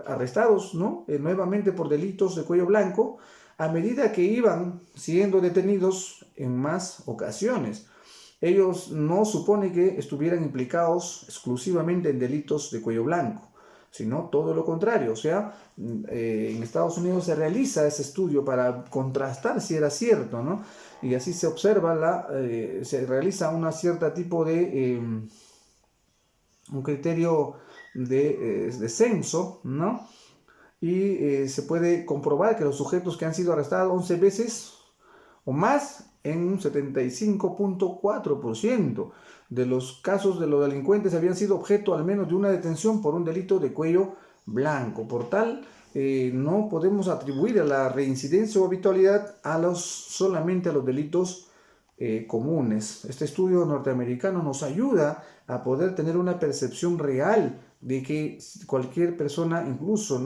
arrestados, ¿no?, nuevamente por delitos de cuello blanco, a medida que iban siendo detenidos en más ocasiones. Ellos no supone que estuvieran implicados exclusivamente en delitos de cuello blanco, sino todo lo contrario. O sea, en Estados Unidos se realiza ese estudio para contrastar si era cierto, ¿no? Y así se observa, se realiza una cierta tipo de, un criterio de censo, ¿no? Y se puede comprobar que los sujetos que han sido arrestados 11 veces o más, en un 75.4% de los casos de los delincuentes habían sido objeto al menos de una detención por un delito de cuello blanco. Por tal, no podemos atribuir a la reincidencia o habitualidad solamente a los delitos comunes. Este estudio norteamericano nos ayuda a poder tener una percepción real de que cualquier persona, incluso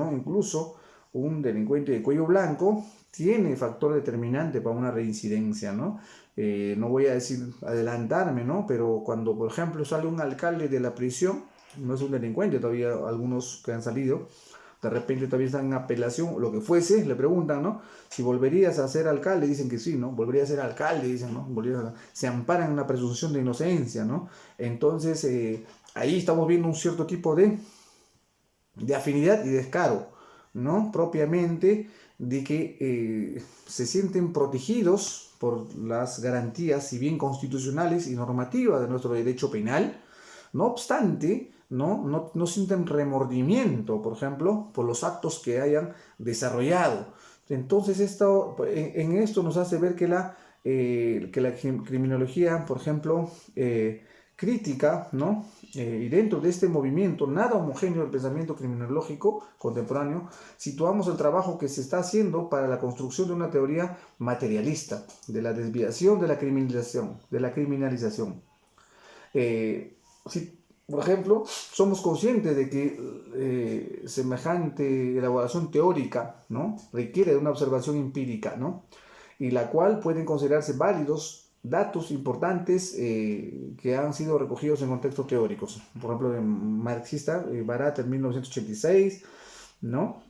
un delincuente de cuello blanco, tiene factor determinante para una reincidencia, ¿no? No voy a decir adelantarme, ¿no?, pero cuando, por ejemplo, sale un alcalde de la prisión, no es un delincuente, todavía algunos que han salido, de repente todavía están en apelación, lo que fuese, le preguntan, ¿no?, si volverías a ser alcalde, dicen que sí, ¿no?, volvería a ser alcalde, dicen, ¿no?, se amparan en una presunción de inocencia, ¿no? Entonces, ahí estamos viendo un cierto tipo de afinidad y descaro, ¿no?, propiamente de que se sienten protegidos por las garantías, si bien constitucionales y normativas de nuestro derecho penal. No obstante, no sienten remordimiento, por ejemplo, por los actos que hayan desarrollado. Entonces, en esto nos hace ver que la criminología, por ejemplo, crítica, ¿no?, y dentro de este movimiento nada homogéneo del pensamiento criminológico contemporáneo, situamos el trabajo que se está haciendo para la construcción de una teoría materialista, de la desviación de la criminalización. Si, por ejemplo, somos conscientes de que semejante elaboración teórica, ¿no?, requiere de una observación empírica, ¿no?, y la cual pueden considerarse válidos datos importantes que han sido recogidos en contextos teóricos. Por ejemplo, de marxista, Barata en 1986, ¿no?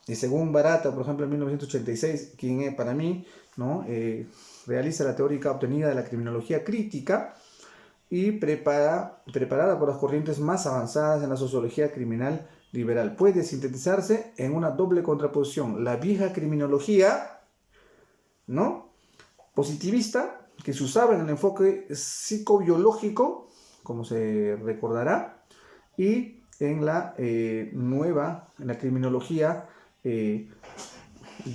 Y según Barata, por ejemplo, en 1986, quien para mí, ¿no?, realiza la teórica obtenida de la criminología crítica y preparada por las corrientes más avanzadas en la sociología criminal liberal, puede sintetizarse en una doble contraposición: la vieja criminología, ¿no?, positivista, que se usaba en el enfoque psicobiológico, como se recordará, y en la en la criminología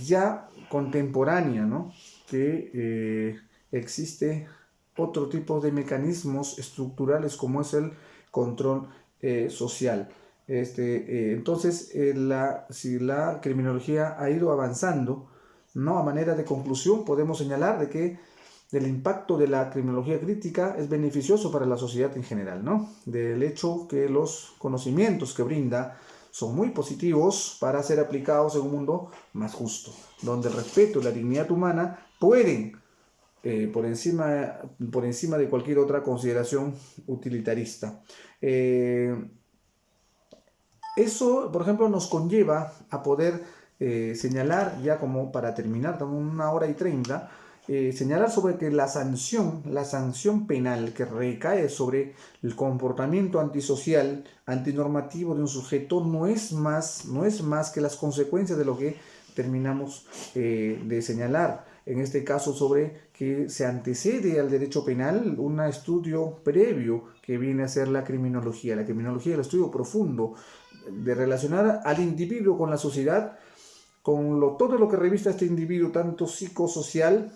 ya contemporánea, ¿no? Que existe otro tipo de mecanismos estructurales como es el control social. Entonces, si la criminología ha ido avanzando, ¿no? A manera de conclusión, podemos señalar de que el impacto de la criminología crítica es beneficioso para la sociedad en general, ¿no? Del hecho que los conocimientos que brinda son muy positivos para ser aplicados en un mundo más justo, donde el respeto y la dignidad humana pueden, por encima de cualquier otra consideración utilitarista. Eso, por ejemplo, nos conlleva a poder señalar, ya como para terminar, estamos en 1 hora y 30, señalar sobre que la sanción penal que recae sobre el comportamiento antisocial, antinormativo de un sujeto no es más que las consecuencias de lo que terminamos de señalar. En este caso, sobre que se antecede al derecho penal un estudio previo que viene a ser la criminología. La criminología es el estudio profundo de relacionar al individuo con la sociedad, con todo lo que revista este individuo, tanto psicosocial,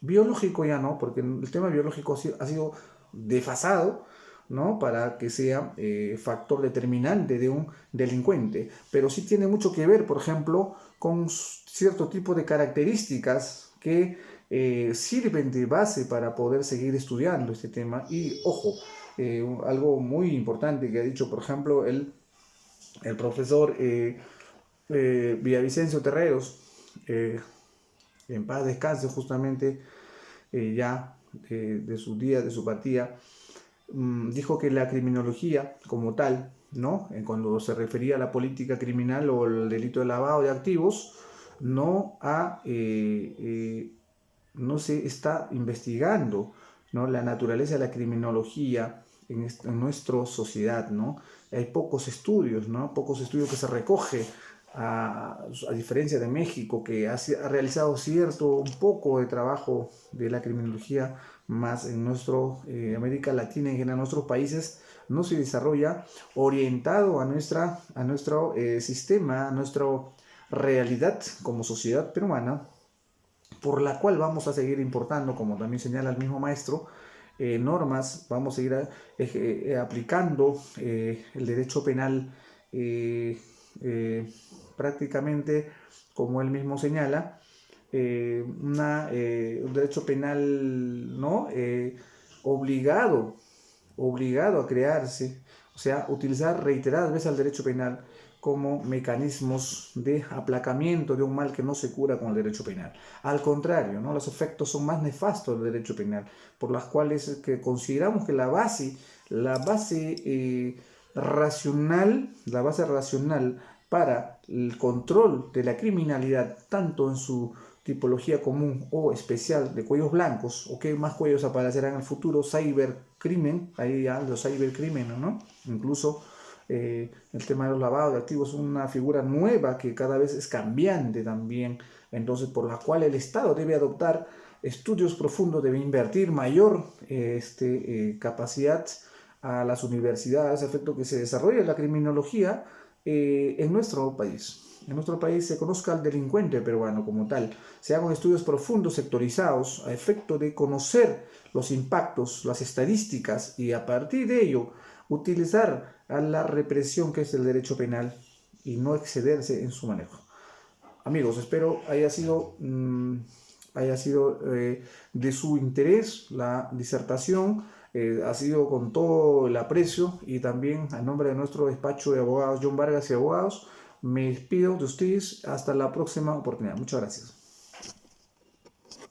biológico ya no, porque el tema biológico ha sido desfasado, ¿no? Para que sea factor determinante de un delincuente, pero sí tiene mucho que ver, por ejemplo, con cierto tipo de características que sirven de base para poder seguir estudiando este tema. Y ojo, algo muy importante que ha dicho, por ejemplo, el profesor Villavicencio Terreros, en paz descanse, justamente ya de su día, de su partida, dijo que la criminología como tal, ¿no? Cuando se refería a la política criminal o el delito de lavado de activos, no se está investigando, ¿no? La naturaleza de la criminología en nuestra sociedad, ¿no? Hay pocos estudios, ¿no? Pocos estudios que se recoge, a diferencia de México, que ha realizado un poco de trabajo de la criminología, más en América Latina y en nuestros países no se desarrolla orientado a nuestro sistema, a nuestra realidad como sociedad peruana, por la cual vamos a seguir importando, como también señala el mismo maestro, normas, vamos a seguir aplicando el derecho penal prácticamente, como él mismo señala, un derecho penal, ¿no? obligado a crearse, o sea, utilizar reiteradas veces el derecho penal como mecanismos de aplacamiento de un mal que no se cura con el derecho penal. Al contrario, ¿no? Los efectos son más nefastos del derecho penal, por las cuales que consideramos que la base racional para el control de la criminalidad, tanto en su tipología común o especial de cuellos blancos, o qué más cuellos aparecerán en el futuro, cybercrimen, ahí ya los cybercrímenes, ¿no? Incluso el tema de los lavados de activos es una figura nueva que cada vez es cambiante también, entonces por la cual el Estado debe adoptar estudios profundos, debe invertir mayor capacidad a las universidades, a efecto que se desarrolle la criminología en nuestro país. En nuestro país se conozca al delincuente peruano como tal, se hagan estudios profundos, sectorizados, a efecto de conocer los impactos, las estadísticas, y a partir de ello utilizar a la represión que es el derecho penal y no excederse en su manejo. Amigos, espero haya sido de su interés la disertación. Ha sido con todo el aprecio, y también a nombre de nuestro despacho de abogados John Vargas y Abogados, me despido de ustedes hasta la próxima oportunidad. Muchas gracias.